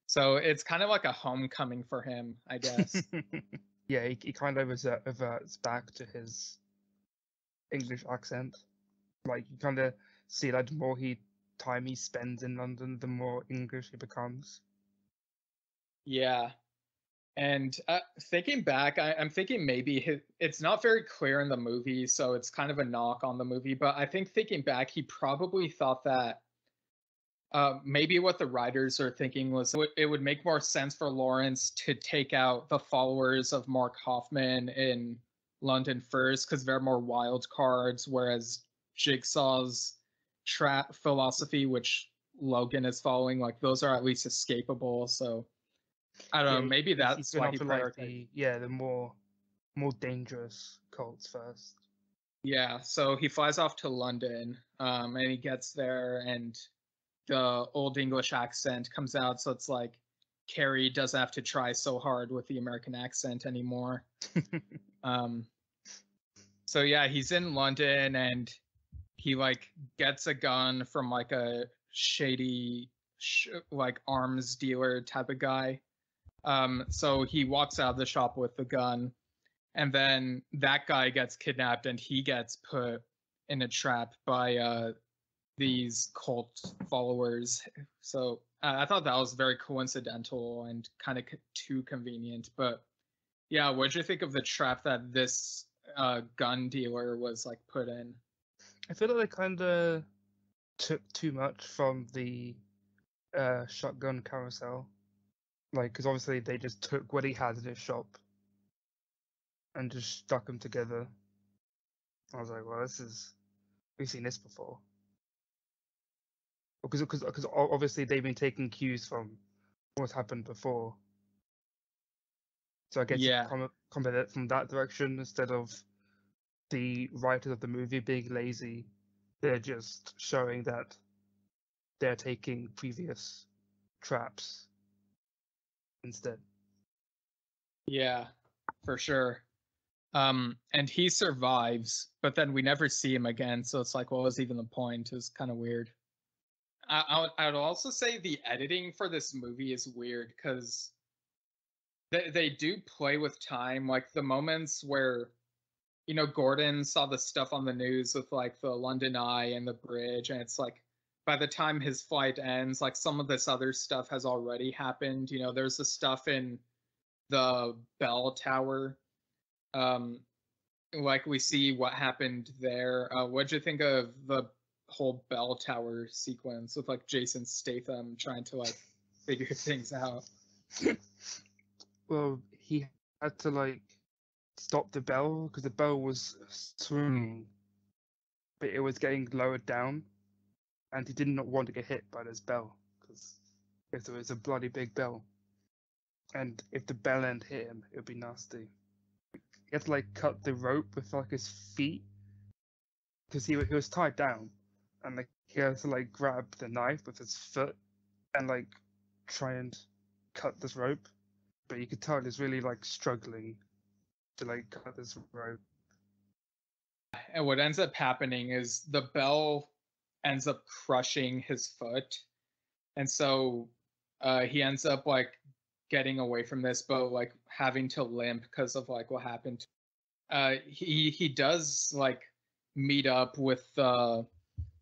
So it's kind of like a homecoming for him, I guess. Yeah, he kind of reverts back to his English accent. Like, you kind of see that the more time he spends in London, the more English he becomes. Yeah. And thinking back, I'm thinking maybe it's not very clear in the movie, so it's kind of a knock on the movie. But I think thinking back, he probably thought that maybe what the writers are thinking was it would make more sense for Lawrence to take out the followers of Mark Hoffman in London first, because they're more wild cards, whereas Jigsaw's trap philosophy, which Logan is following, like those are at least escapable. So I don't know. Maybe that's why he prioritized. The more dangerous cults first. Yeah, so he flies off to London, and he gets there, and the old English accent comes out. So it's like Carrie doesn't have to try so hard with the American accent anymore. So yeah, he's in London, and he like gets a gun from like a shady like arms dealer type of guy. So he walks out of the shop with the gun, and then that guy gets kidnapped and he gets put in a trap by these cult followers. So I thought that was very coincidental and kind of too convenient. But yeah, what'd you think of the trap that this gun dealer was like put in? I feel like they kind of took too much from the shotgun carousel. Like, because obviously they just took what he had in his shop and just stuck them together. I was like, well, we've seen this before. Because obviously they've been taking cues from what's happened before. So I guess Yeah. come at it from that direction instead of the writers of the movie being lazy. They're just showing that they're taking previous traps instead. Yeah, for sure. And he survives, but then we never see him again. So it's like, what was even the point? It was kind of weird. I would also say the editing for this movie is weird because they do play with time. Like the moments where, you know, Gordon saw the stuff on the news with like the London Eye and the bridge, and it's like by the time his flight ends, like some of this other stuff has already happened. You know, there's the stuff in the bell tower. Like we see what happened there. What'd you think of the whole bell tower sequence with like Jason Statham trying to like figure things out? Well, he had to like stop the bell because the bell was swinging, but it was getting lowered down, and he did not want to get hit by this bell because it was a bloody big bell, and if the bell end hit him, it would be nasty. He had to like cut the rope with like his feet because he was tied down, and like he had to like grab the knife with his foot and like try and cut this rope, but you could tell he's really like struggling to like cut this rope. And what ends up happening is the bell ends up crushing his foot, and so he ends up like getting away from this, but like having to limp because of like what happened. He does like meet up with the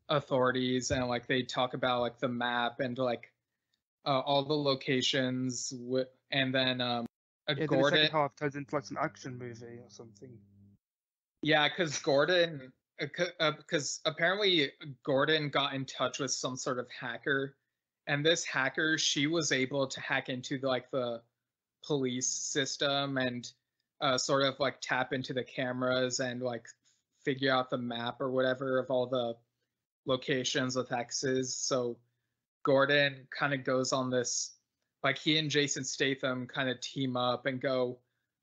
authorities, and like they talk about like the map and like all the locations. And then Yeah, then the second half turns into like some action movie or something. Yeah, because Gordon, because apparently Gordon got in touch with some sort of hacker, and this hacker, she was able to hack into like the police system and sort of like tap into the cameras and like figure out the map or whatever of all the locations with X's. So Gordon kind of goes on this, like he and Jason Statham kind of team up and go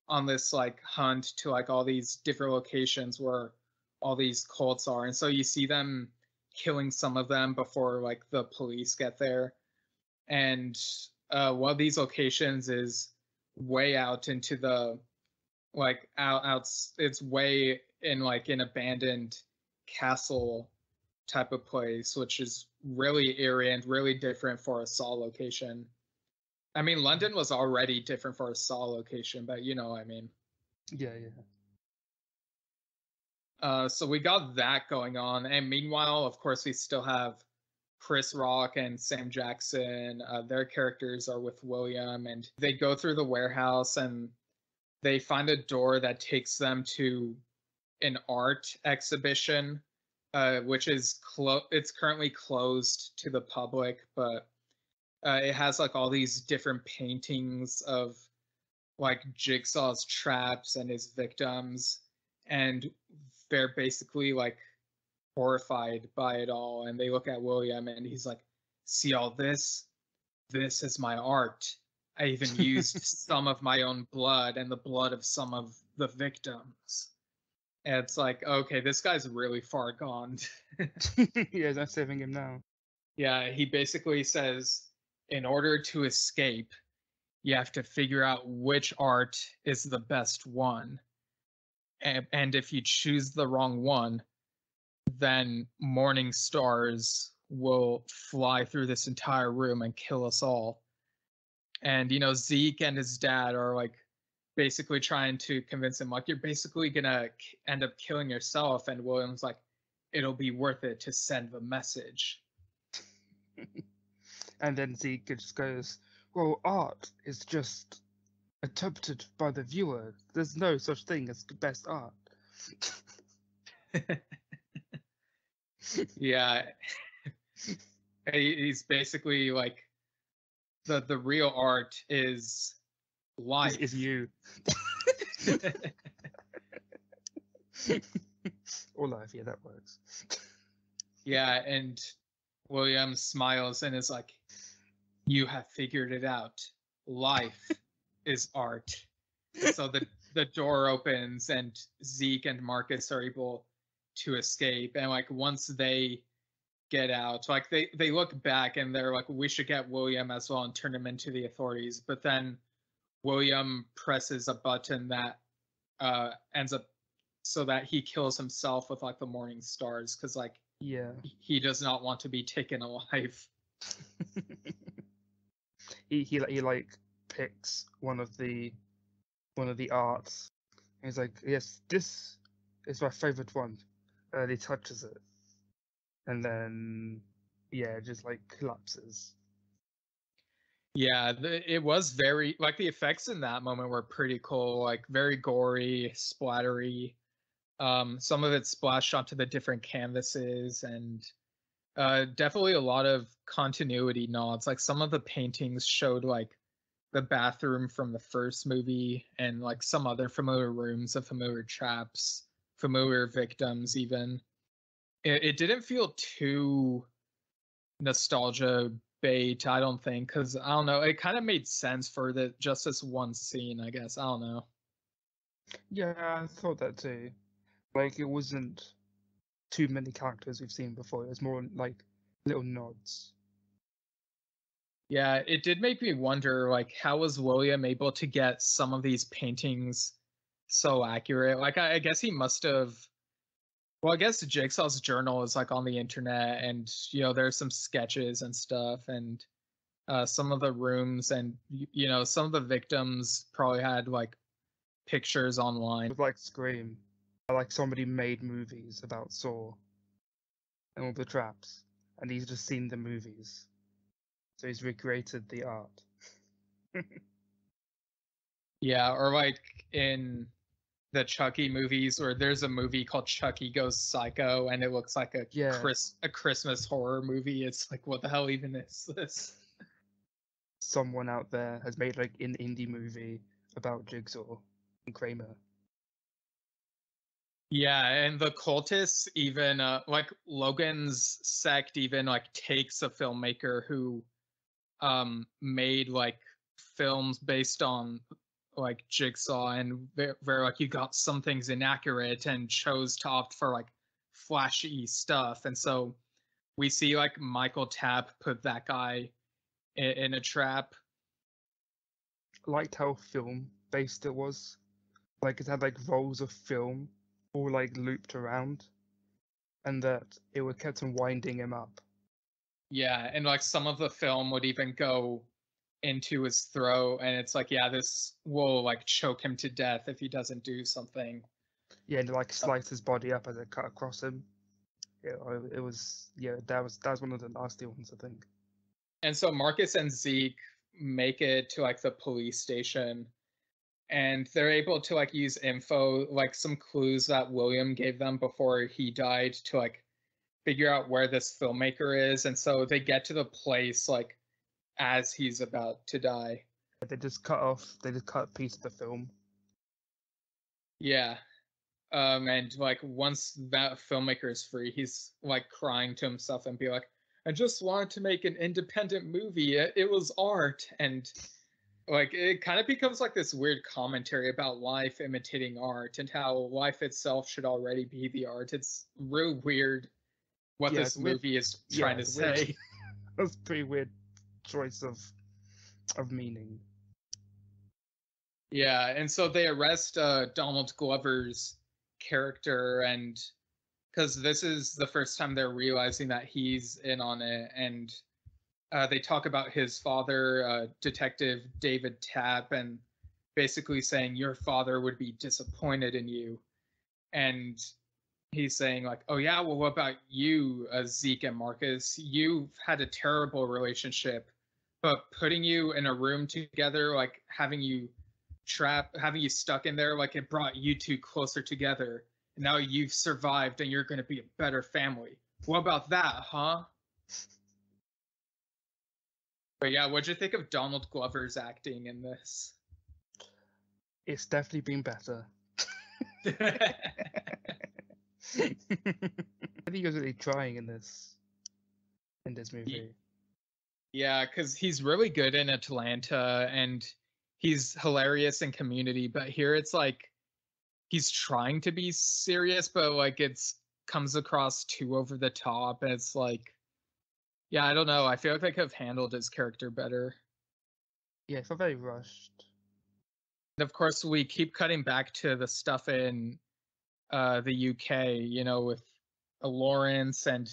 on this like hunt to like all these different locations where all these cults are. And so you see them killing some of them before like the police get there. And one of these locations is way out into the like out it's way in like an abandoned castle type of place, which is really eerie and really different for a Saw location. I mean, London was already different for a Saw location, but you know what I mean. Yeah. So we got that going on, and meanwhile, of course, we still have Chris Rock and Sam Jackson. Their characters are with William, and they go through the warehouse and they find a door that takes them to an art exhibition, which is it's currently closed to the public, but it has like all these different paintings of like Jigsaw's traps and his victims, and they're basically like horrified by it all. And they look at William and he's like, see all this? This is my art. I even used some of my own blood and the blood of some of the victims. And it's like, okay, this guy's really far gone. Yeah, they're saving him now. Yeah, he basically says, in order to escape, you have to figure out which art is the best one. And if you choose the wrong one, then morning stars will fly through this entire room and kill us all. And Zeke and his dad are like basically trying to convince him, like, you're basically gonna end up killing yourself. And William's like, it'll be worth it to send the message. And then Zeke just goes, well, art is just interpreted by the viewer. There's no such thing as the best art. Yeah. He's basically like, the real art is life. Is you. Or life, yeah, that works. Yeah, and William smiles and is like, you have figured it out. Life is art. So the door opens and Zeke and Marcus are able to escape. And like once they get out, like they look back and they're like, we should get William as well and turn him into the authorities. But then William presses a button that ends up so that he kills himself with like the morning stars, because like Yeah. he does not want to be taken alive. he like picks one of the arts. And he's like, yes, this is my favorite one. And he touches it, and then it just like collapses. Yeah, it was very like the effects in that moment were pretty cool, like very gory, splattery. Some of it splashed onto the different canvases, and definitely a lot of continuity nods. Like some of the paintings showed like the bathroom from the first movie and like some other familiar rooms of familiar traps, familiar victims even. It didn't feel too nostalgia bait, I don't think, because I don't know, it kind of made sense for just this one scene, I guess. I don't know. Yeah, I thought that too. Like it wasn't too many characters we've seen before. It was more like little nods. Yeah, it did make me wonder, like, how was William able to get some of these paintings so accurate? Like, I guess he must have. Well, I guess Jigsaw's journal is like on the internet, and there's some sketches and stuff, and some of the rooms, and some of the victims probably had like pictures online. With like Scream, like somebody made movies about Saw and all the traps, and he's just seen the movies, so he's recreated the art. Yeah, or like in the Chucky movies, or there's a movie called Chucky Goes Psycho, and it looks like a Christmas horror movie. It's like, what the hell even is this? Someone out there has made like an indie movie about Jigsaw and Kramer. Yeah, and the cultists even like Logan's sect even like takes a filmmaker who made like films based on like Jigsaw, and very like, you got some things inaccurate and chose to opt for like flashy stuff. And so we see like Michael Tapp put that guy in a trap. I liked how film based it was. Like it had like rolls of film all like looped around, and that it would kept on winding him up. Yeah, and like some of the film would even go into his throat, and it's like, yeah, this will like choke him to death if he doesn't do something. Yeah, and like slice his body up as it cut across him. It was that was one of the nasty ones, I think. And so Marcus and Zeke make it to like the police station, and they're able to like use info, like some clues that William gave them before he died, to like figure out where this filmmaker is. And so they get to the place like as he's about to die. They just cut a piece of the film. Yeah. And like once that filmmaker is free, he's like crying to himself and be like, I just wanted to make an independent movie. It was art. And like it kind of becomes like this weird commentary about life imitating art and how life itself should already be the art. It's real weird what this movie is trying to say. That's a pretty weird choice of meaning. Yeah, and so they arrest Donald Glover's character, and because this is the first time they're realizing that he's in on it, and they talk about his father, Detective David Tapp, and basically saying your father would be disappointed in you, and he's saying like, oh yeah, well, what about you, Zeke and Marcus? You've had a terrible relationship, but putting you in a room together, like having you stuck in there, like it brought you two closer together. And now you've survived and you're going to be a better family. What about that, huh? But yeah, what'd you think of Donald Glover's acting in this? It's definitely been better. I think he was really trying in this movie. Yeah, because he's really good in Atlanta and he's hilarious in Community, but here it's like he's trying to be serious, but like it's comes across too over the top. It's like, yeah, I don't know. I feel like they could have handled his character better. Yeah, it felt very rushed. And of course, we keep cutting back to the stuff in the UK, you know, with Lawrence and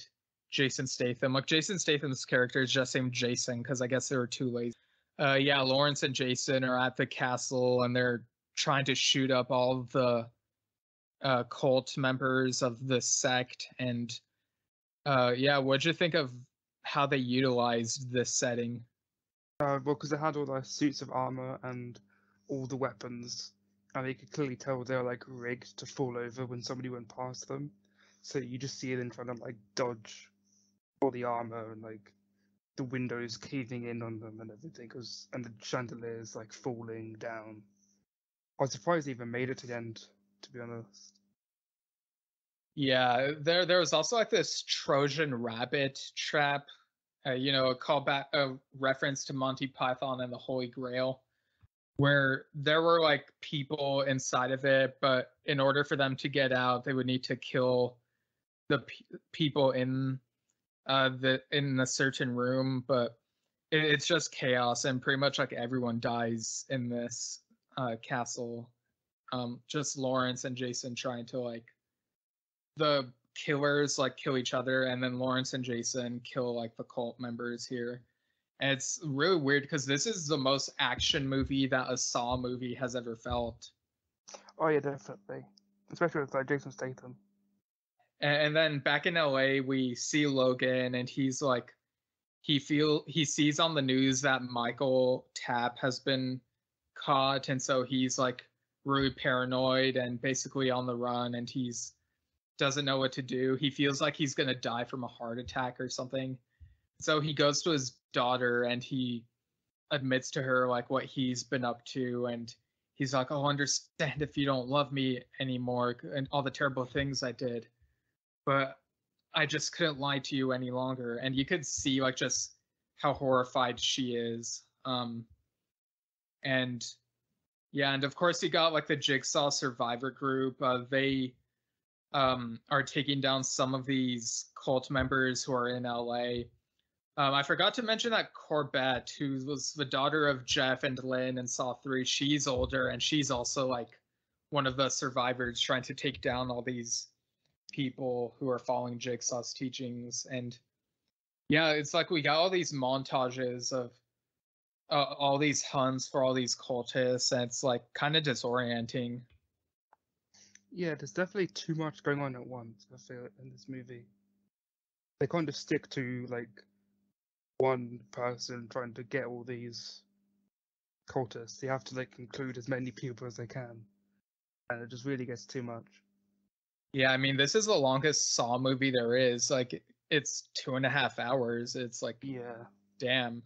Jason Statham. Like Jason Statham's character is just named Jason because I guess they were too lazy. Yeah, Lawrence and Jason are at the castle and they're trying to shoot up all of the cult members of the sect. And yeah, what'd you think of how they utilized this setting? Well, because they had all the suits of armor and all the weapons, and you could clearly tell they were like rigged to fall over when somebody went past them. So you just see them trying to like dodge all the armor and like the windows caving in on them and everything, and the chandeliers like falling down. I was surprised they even made it to the end, to be honest. Yeah, there was also like this Trojan rabbit trap, you know, a callback, a reference to Monty Python and the Holy Grail, where there were like people inside of it, but in order for them to get out, they would need to kill the people in the certain room. But it's just chaos, and pretty much like everyone dies in this castle. Just Lawrence and Jason trying to like the killers like kill each other, and then Lawrence and Jason kill like the cult members here. And it's really weird because this is the most action movie that a Saw movie has ever felt. Oh yeah, definitely. Especially with like Jason Statham. And then back in LA, we see Logan, and he's like, he sees on the news that Michael Tapp has been caught, and so he's like really paranoid and basically on the run, and he's doesn't know what to do. He feels like he's gonna die from a heart attack or something. So he goes to his daughter and he admits to her like what he's been up to, and he's like, I'll understand if you don't love me anymore and all the terrible things I did, but I just couldn't lie to you any longer. And you could see like just how horrified she is. And yeah, and of course you got like the Jigsaw survivor group. They are taking down some of these cult members who are in LA. I forgot to mention that Corbett, who was the daughter of Jeff and Lynn in Saw 3, she's older and she's also like one of the survivors trying to take down all these people who are following Jigsaw's teachings. And yeah, it's like we got all these montages of all these hunts for all these cultists, and it's like kind of disorienting. Yeah, there's definitely too much going on at once, I feel, in this movie. They kind of stick to like one person trying to get all these cultists. They have to like include as many people as they can, and it just really gets too much. Yeah, I mean, this is the longest Saw movie there is. Like, it's 2.5 hours. It's like, Yeah. damn.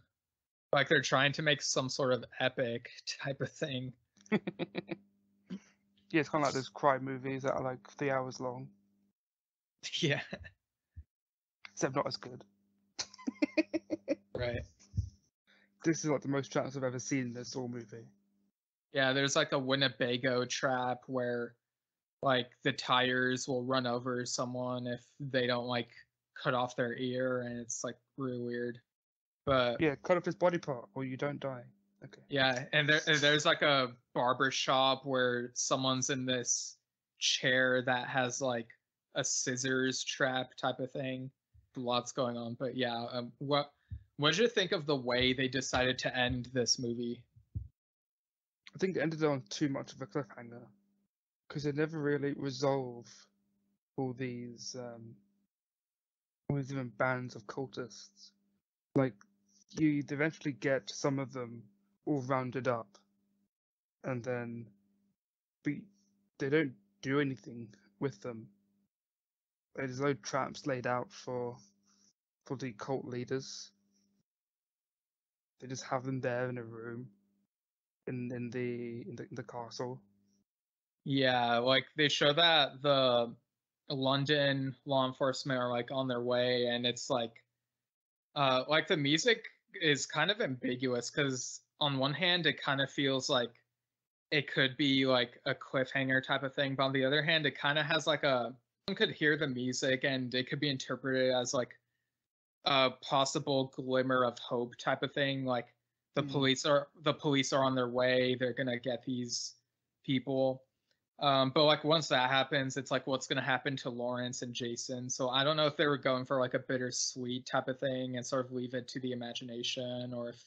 Like they're trying to make some sort of epic type of thing. Yeah, it's kind of like those crime movies that are like 3 hours long. Yeah. Except not as good. Right. This is like the most traps I've ever seen in a Saw movie. Yeah, there's like a Winnebago trap where like the tires will run over someone if they don't like cut off their ear, and it's like really weird. But yeah, cut off his body part or you don't die. Okay. Yeah, and there's like a barber shop where someone's in this chair that has like a scissors trap type of thing. Lots going on, but yeah. What did you think of the way they decided to end this movie? I think it ended on too much of a cliffhanger because they never really resolve all these different bands of cultists. Like you eventually get some of them all rounded up, and then they don't do anything with them. There's no traps laid out for the cult leaders. They just have them there in a room in the castle. Yeah, like they show that the London law enforcement are like on their way, and it's like the music is kind of ambiguous because on one hand it kind of feels like it could be like a cliffhanger type of thing, but on the other hand it kind of has like one could hear the music and it could be interpreted as like a possible glimmer of hope type of thing, like the police are on their way, they're gonna get these people. But like once that happens, it's like what's gonna happen to Lawrence and Jason. So I don't know if they were going for like a bittersweet type of thing and sort of leave it to the imagination, or if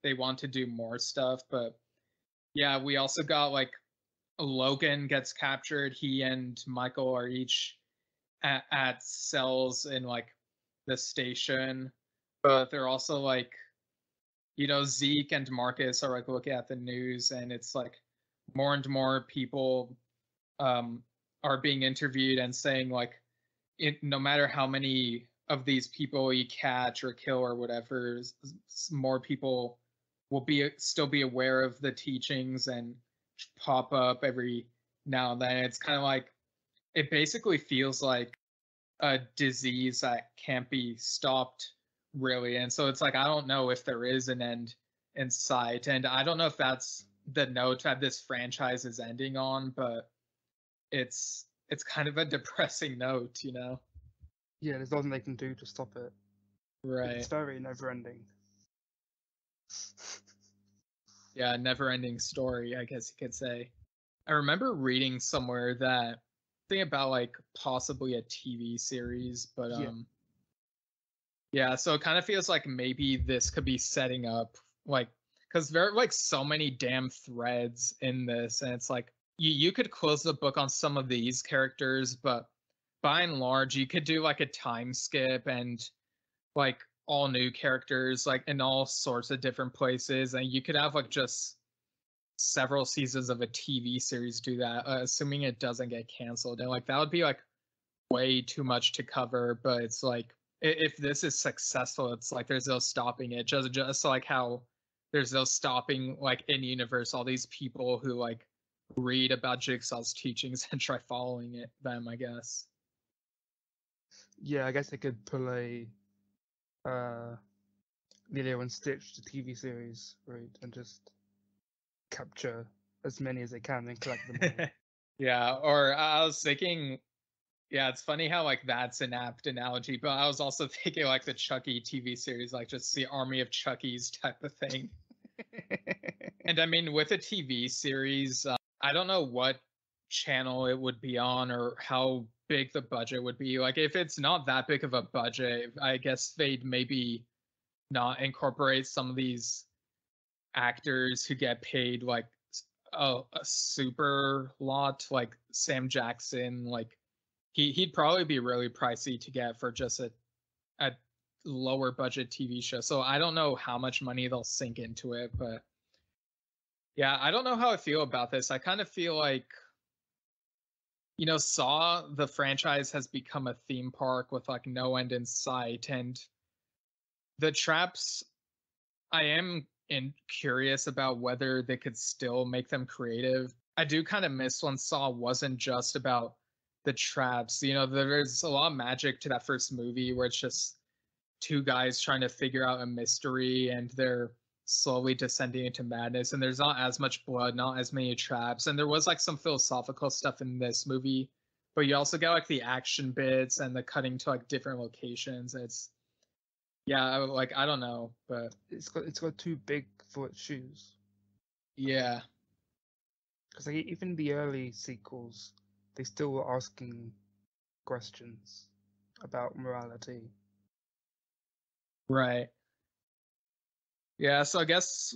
they want to do more stuff. But yeah, we also got like Logan gets captured. He and Michael are each at cells in like the station, but they're also like, Zeke and Marcus are like looking at the news, and it's like more and more people are being interviewed and saying like, no matter how many of these people you catch or kill or whatever, more people will still be aware of the teachings and pop up every now and then. It's kind of like, it basically feels like a disease that can't be stopped really, and so it's like I don't know if there is an end in sight, and I don't know if that's the note that this franchise is ending on, but it's kind of a depressing note, Yeah, there's nothing they can do to stop it. Right. It's very never-ending. Yeah, never-ending story, I guess you could say. I remember reading somewhere that thing about like possibly a TV series, but yeah, so it kind of feels like maybe this could be setting up like, because there are like so many damn threads in this, and it's like you could close the book on some of these characters, but by and large you could do like a time skip and like all new characters like in all sorts of different places, and you could have like just several seasons of a TV series do that, assuming it doesn't get canceled, and like that would be like way too much to cover. But it's like if this is successful, it's like there's no stopping it, just like how there's no stopping like in universe all these people who like read about Jigsaw's teachings and try following them, I guess. Yeah, I guess they could pull a Lilo and Stitch, the TV series, right, and just capture as many as they can and collect them all. Yeah, or I was thinking, yeah, it's funny how like that's an apt analogy, but I was also thinking like the Chucky TV series, like just the army of Chuckies type of thing. And I mean, with a TV series, I don't know what channel it would be on or how big the budget would be. Like, if it's not that big of a budget, I guess they'd maybe not incorporate some of these actors who get paid like a super lot, like Sam Jackson. Like, he'd probably be really pricey to get for just a lower budget TV show. So I don't know how much money they'll sink into it, but yeah, I don't know how I feel about this. I kind of feel like, Saw, the franchise, has become a theme park with like no end in sight, and the traps, I am curious about whether they could still make them creative. I do kind of miss when Saw wasn't just about the traps. There's a lot of magic to that first movie where it's just two guys trying to figure out a mystery and they're slowly descending into madness, and there's not as much blood, not as many traps, and there was like some philosophical stuff in this movie, but you also get like the action bits and the cutting to like different locations. It's, yeah, like I don't know, but it's got too big for its shoes. Yeah, because like even the early sequels, they still were asking questions about morality. Right. Yeah, so I guess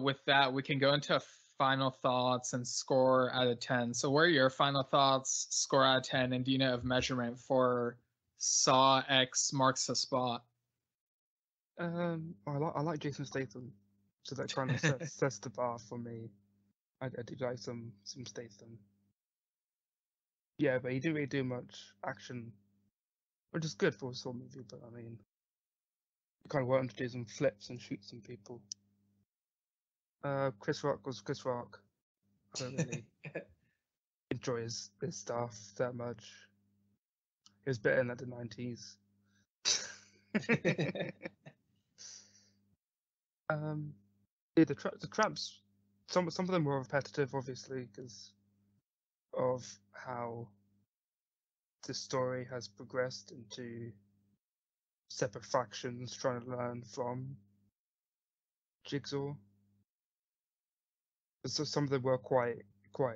with that, we can go into final thoughts and score out of 10. So what are your final thoughts, score out of 10, and unit of measurement for Saw X Marks the Spot? I like Jason Statham, so that kind of sets the bar for me. I do like some Statham. Yeah, but he didn't really do much action, which is good for a Saw movie. But I mean, you kind of want him to do some flips and shoot some people. Chris Rock was Chris Rock. I don't really enjoy his stuff that much. He was better in the 90s. Yeah, the traps. Some of them were repetitive, obviously, because of how the story has progressed into separate factions trying to learn from Jigsaw. So some of them were quite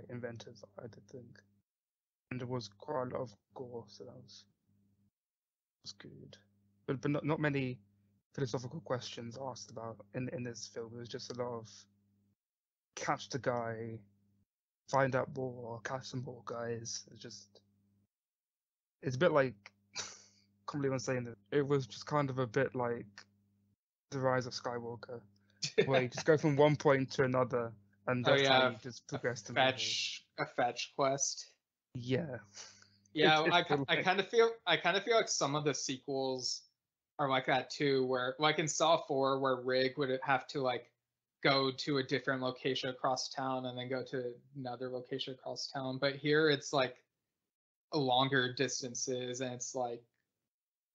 inventive, I did think, and there was quite a lot of gore, so that was good. But not many philosophical questions asked about in this film. It was just a lot of catch the guy, find out more, catch some more guys. It's a bit like, I can't believe I'm saying this. It was just kind of a bit like The Rise of Skywalker, where you just go from one point to another, and that's how you just progress the movie. A fetch quest. Yeah. Yeah, I kind of feel like some of the sequels are like that too, where like in Saw 4, where Rig would have to like go to a different location across town and then go to another location across town. But here it's like longer distances and it's like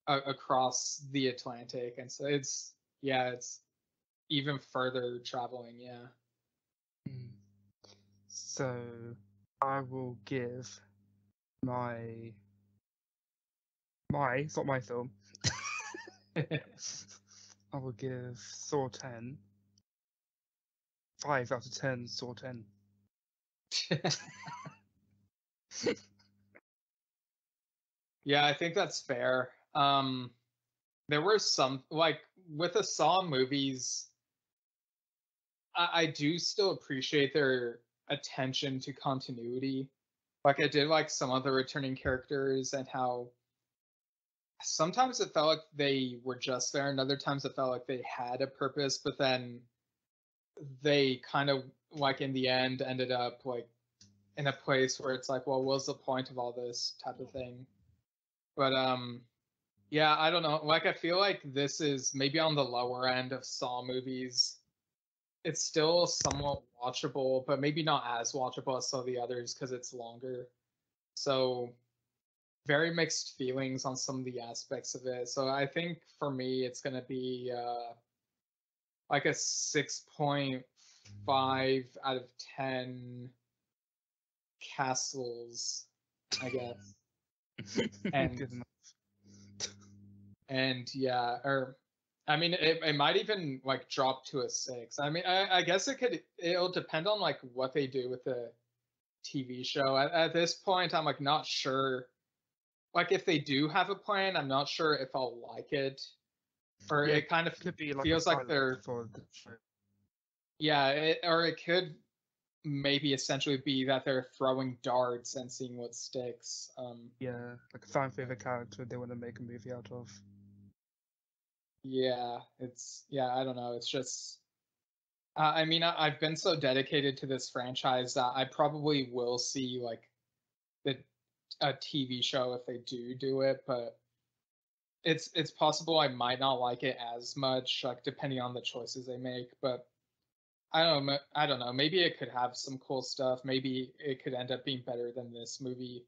across the Atlantic, and so it's even further traveling. Yeah. So I will give it's not my film. I will give Saw 10 5 out of 10 Saw 10. Yeah, I think that's fair. There were some, like with the Saw movies, I do still appreciate their attention to continuity. Like I did like some of the returning characters and how sometimes it felt like they were just there, and other times it felt like they had a purpose, but then they kind of like in the end ended up like in a place where it's like, well, what's the point of all this type of thing? But yeah, I don't know. Like I feel like this is maybe on the lower end of Saw movies. It's still somewhat watchable, but maybe not as watchable as some of the others because it's longer. So very mixed feelings on some of the aspects of it. So I think for me, it's gonna be like a 6.5 out of 10 castles, I guess. And yeah, or I mean, it might even like drop to a 6. I mean, I guess it'll depend on like what they do with the TV show. At this point, I'm like not sure. Like if they do have a plan, I'm not sure if I'll like it, or Yeah, it kind of could be like feels like they're for the show. Yeah, or it could maybe essentially be that they're throwing darts and seeing what sticks. Yeah, like a fan favorite character they want to make a movie out of. Yeah, I don't know. It's just, I mean, I've been so dedicated to this franchise that I probably will see like a TV show if they do it, but it's possible I might not like it as much, like depending on the choices they make. But I don't know. Maybe it could have some cool stuff. Maybe it could end up being better than this movie.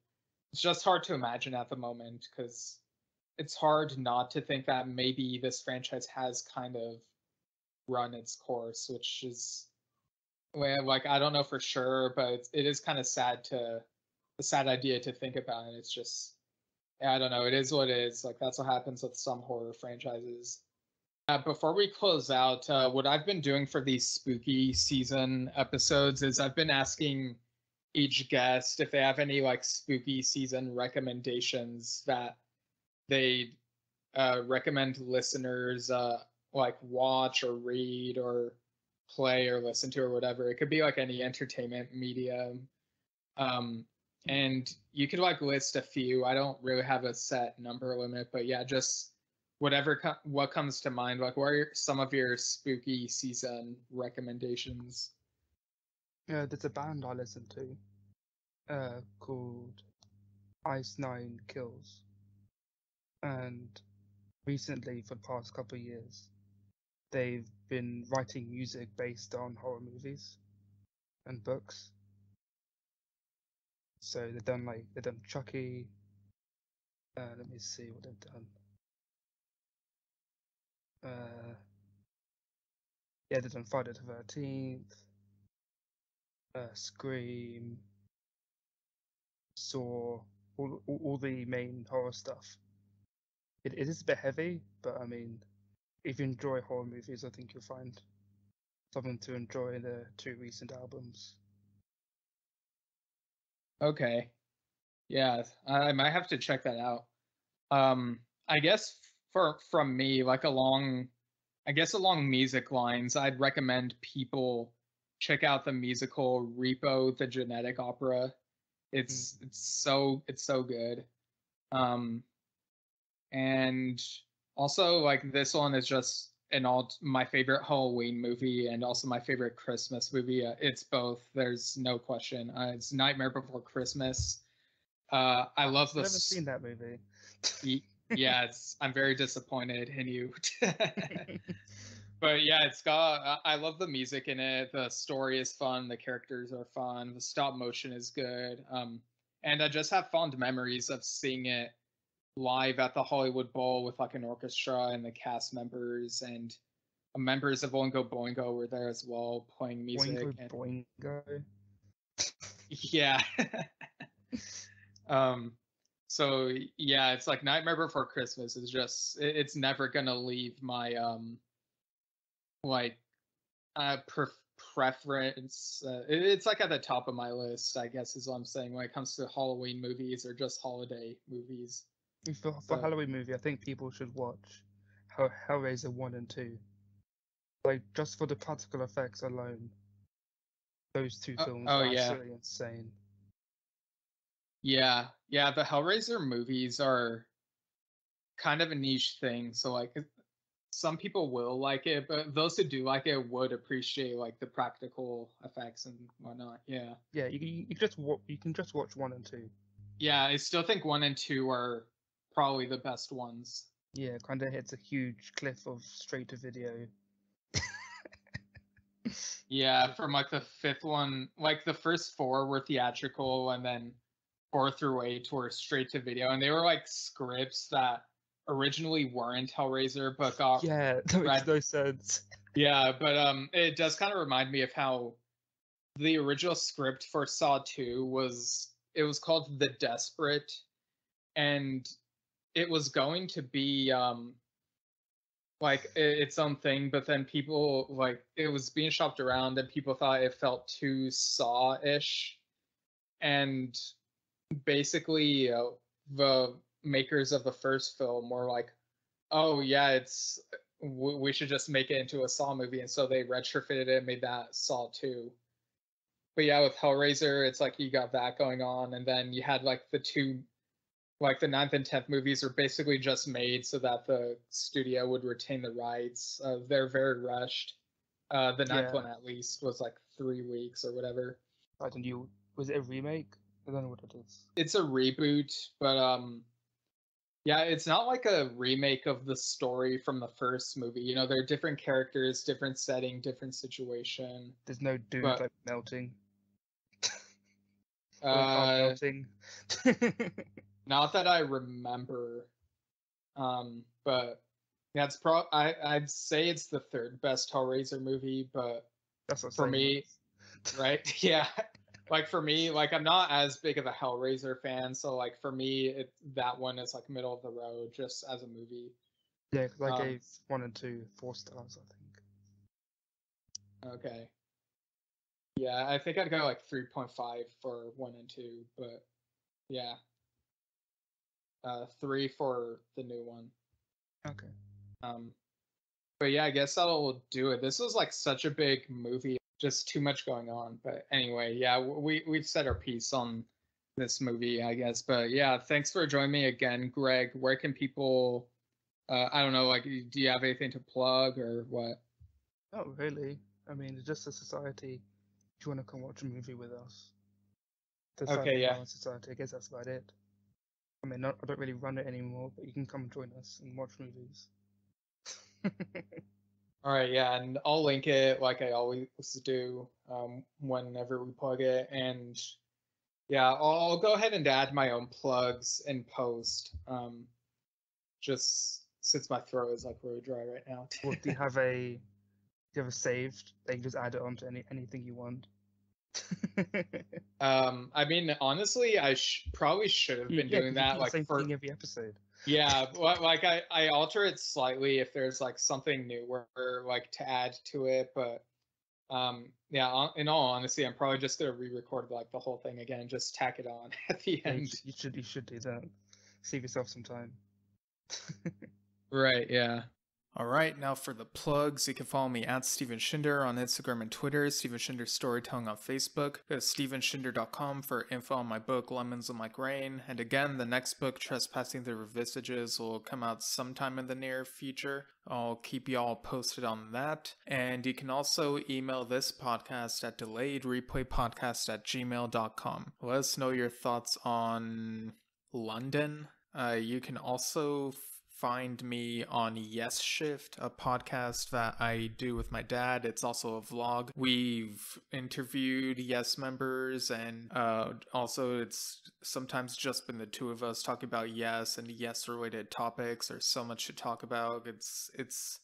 It's just hard to imagine at the moment because it's hard not to think that maybe this franchise has kind of run its course, which is, well, like I don't know for sure, but it is kind of a sad idea to think about. And it's just, yeah, I don't know. It is what it is. Like that's what happens with some horror franchises. Before we close out, what I've been doing for these spooky season episodes is I've been asking each guest if they have any like spooky season recommendations that they recommend listeners like watch or read or play or listen to or whatever. It could be like any entertainment medium. Um, and you could like list a few. I don't really have a set number limit, but yeah, just what comes to mind. Like, what are some of your spooky season recommendations? There's a band I listen to called Ice Nine Kills, and recently, for the past couple of years, they've been writing music based on horror movies and books. So they've done Chucky. Let me see what they've done. Uh, yeah, they've done Friday the 13th, Scream, Saw, all the main horror stuff. It is a bit heavy, but I mean, if you enjoy horror movies, I think you'll find something to enjoy in the two recent albums. Okay. Yeah, I might have to check that out. I guess from me, like along music lines, I'd recommend people check out the musical Repo the Genetic Opera. It's so good. Um, and also like this one is just my favorite Halloween movie and also my favorite Christmas movie. It's both. There's no question. It's Nightmare Before Christmas. I love I've never seen that movie. Yeah, I'm very disappointed in you. But yeah, it's got. I love the music in it. The story is fun. The characters are fun. The stop motion is good. And I just have fond memories of seeing it live at the Hollywood Bowl with like an orchestra and the cast members and members of Oingo Boingo were there as well playing music. Boingo Boingo. Yeah. So yeah, it's like Nightmare Before Christmas is just it's never gonna leave my like preference. It's like at the top of my list, I guess is what I'm saying when it comes to Halloween movies or just holiday movies. For Halloween movie, I think people should watch Hellraiser 1 and 2. Like, just for the practical effects alone, those two films are absolutely insane. Yeah, the Hellraiser movies are kind of a niche thing. So like some people will like it, but those who do like it would appreciate like the practical effects and whatnot. Yeah. Yeah, you can just watch 1 and 2. Yeah, I still think 1 and 2 are probably the best ones. Yeah, kind of hits a huge cliff of straight to video. Yeah, from like the fifth one, like the first four were theatrical, and then 4 through 8 were straight to video, and they were like scripts that originally weren't Hellraiser, but got that makes no sense. Yeah, but it does kind of remind me of how the original script for Saw 2 was called The Desperate, and it was going to be like its own thing, but then people like it was being shopped around and people thought it felt too Saw-ish, and basically the makers of the first film were like, oh yeah, we should just make it into a Saw movie, and so they retrofitted it and made that Saw 2. But yeah, with Hellraiser, it's like you got that going on, and then you had like the two, like the 9th and 10th movies are basically just made so that the studio would retain the rights. They're very rushed. The 9th one at least was like 3 weeks or whatever. I don't know. Was it a remake? I don't know what it is. It's a reboot, but yeah, it's not like a remake of the story from the first movie. You know, there are different characters, different setting, different situation. There's no dude like melting. Melting. Not that I remember. But yeah, I'd say it's the 3rd best Hellraiser movie, but that's what for me, right? Yeah. Like for me, like I'm not as big of a Hellraiser fan, so like for me, that one is like middle of the road just as a movie. Yeah, because I gave 1 and 2 4 stars, I think. Okay. Yeah, I think I'd go like 3.5 for 1 and 2, but yeah. 3 for the new one. Okay. But yeah, I guess that'll do it. This was like such a big movie, just too much going on. But anyway, yeah, we've said our piece on this movie, I guess. But yeah, thanks for joining me again, Greg. Where can people? I don't know, like, do you have anything to plug or what? Not really. I mean, it's just a society. If you want to come watch a movie with us, the Okay, yeah. Cyberpunk Society. I guess that's about it. I mean, I don't really run it anymore, but you can come join us and watch movies. All right, yeah, and I'll link it like I always do whenever we plug it. And yeah, I'll go ahead and add my own plugs in post. Just since my throat is like really dry right now. Or do you have a saved? They can just add it onto anything you want. I mean, honestly, I probably should have been doing that. Like the same for thing every episode. yeah, like I alter it slightly if there's like something newer like to add to it, but yeah, in all honesty, I'm probably just gonna re-record like the whole thing again, just tack it on at the Yeah, end. you should do that. Save yourself some time. Right, yeah. Alright, now for the plugs, you can follow me at Steven Shinder on Instagram and Twitter, Steven Shinder Storytelling on Facebook, go to stevenshinder.com for info on my book, Lemons on Like Rain, and again, the next book, Trespassing Through Vestiges, will come out sometime in the near future. I'll keep y'all posted on that, and you can also email this podcast at delayedreplaypodcast@gmail.com. Let us know your thoughts on London. You can also find me on Yes Shift, a podcast that I do with my dad. It's also a vlog. We've interviewed Yes members, and also it's sometimes just been the two of us talking about Yes and Yes related topics. There's so much to talk about. It's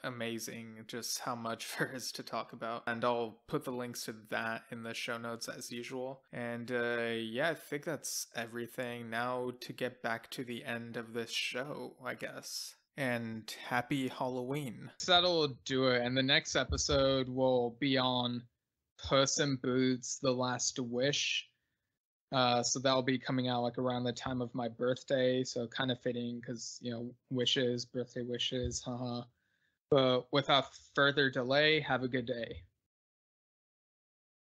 amazing just how much there is to talk about, and I'll put the links to that in the show notes as usual. And yeah, I think that's everything. Now to get back to the end of this show, I guess. And happy Halloween. So that'll do it, and the next episode will be on Puss in Boots: The Last Wish. So that'll be coming out like around the time of my birthday, so kind of fitting because, you know, wishes, birthday wishes, haha. But without further delay, have a good day.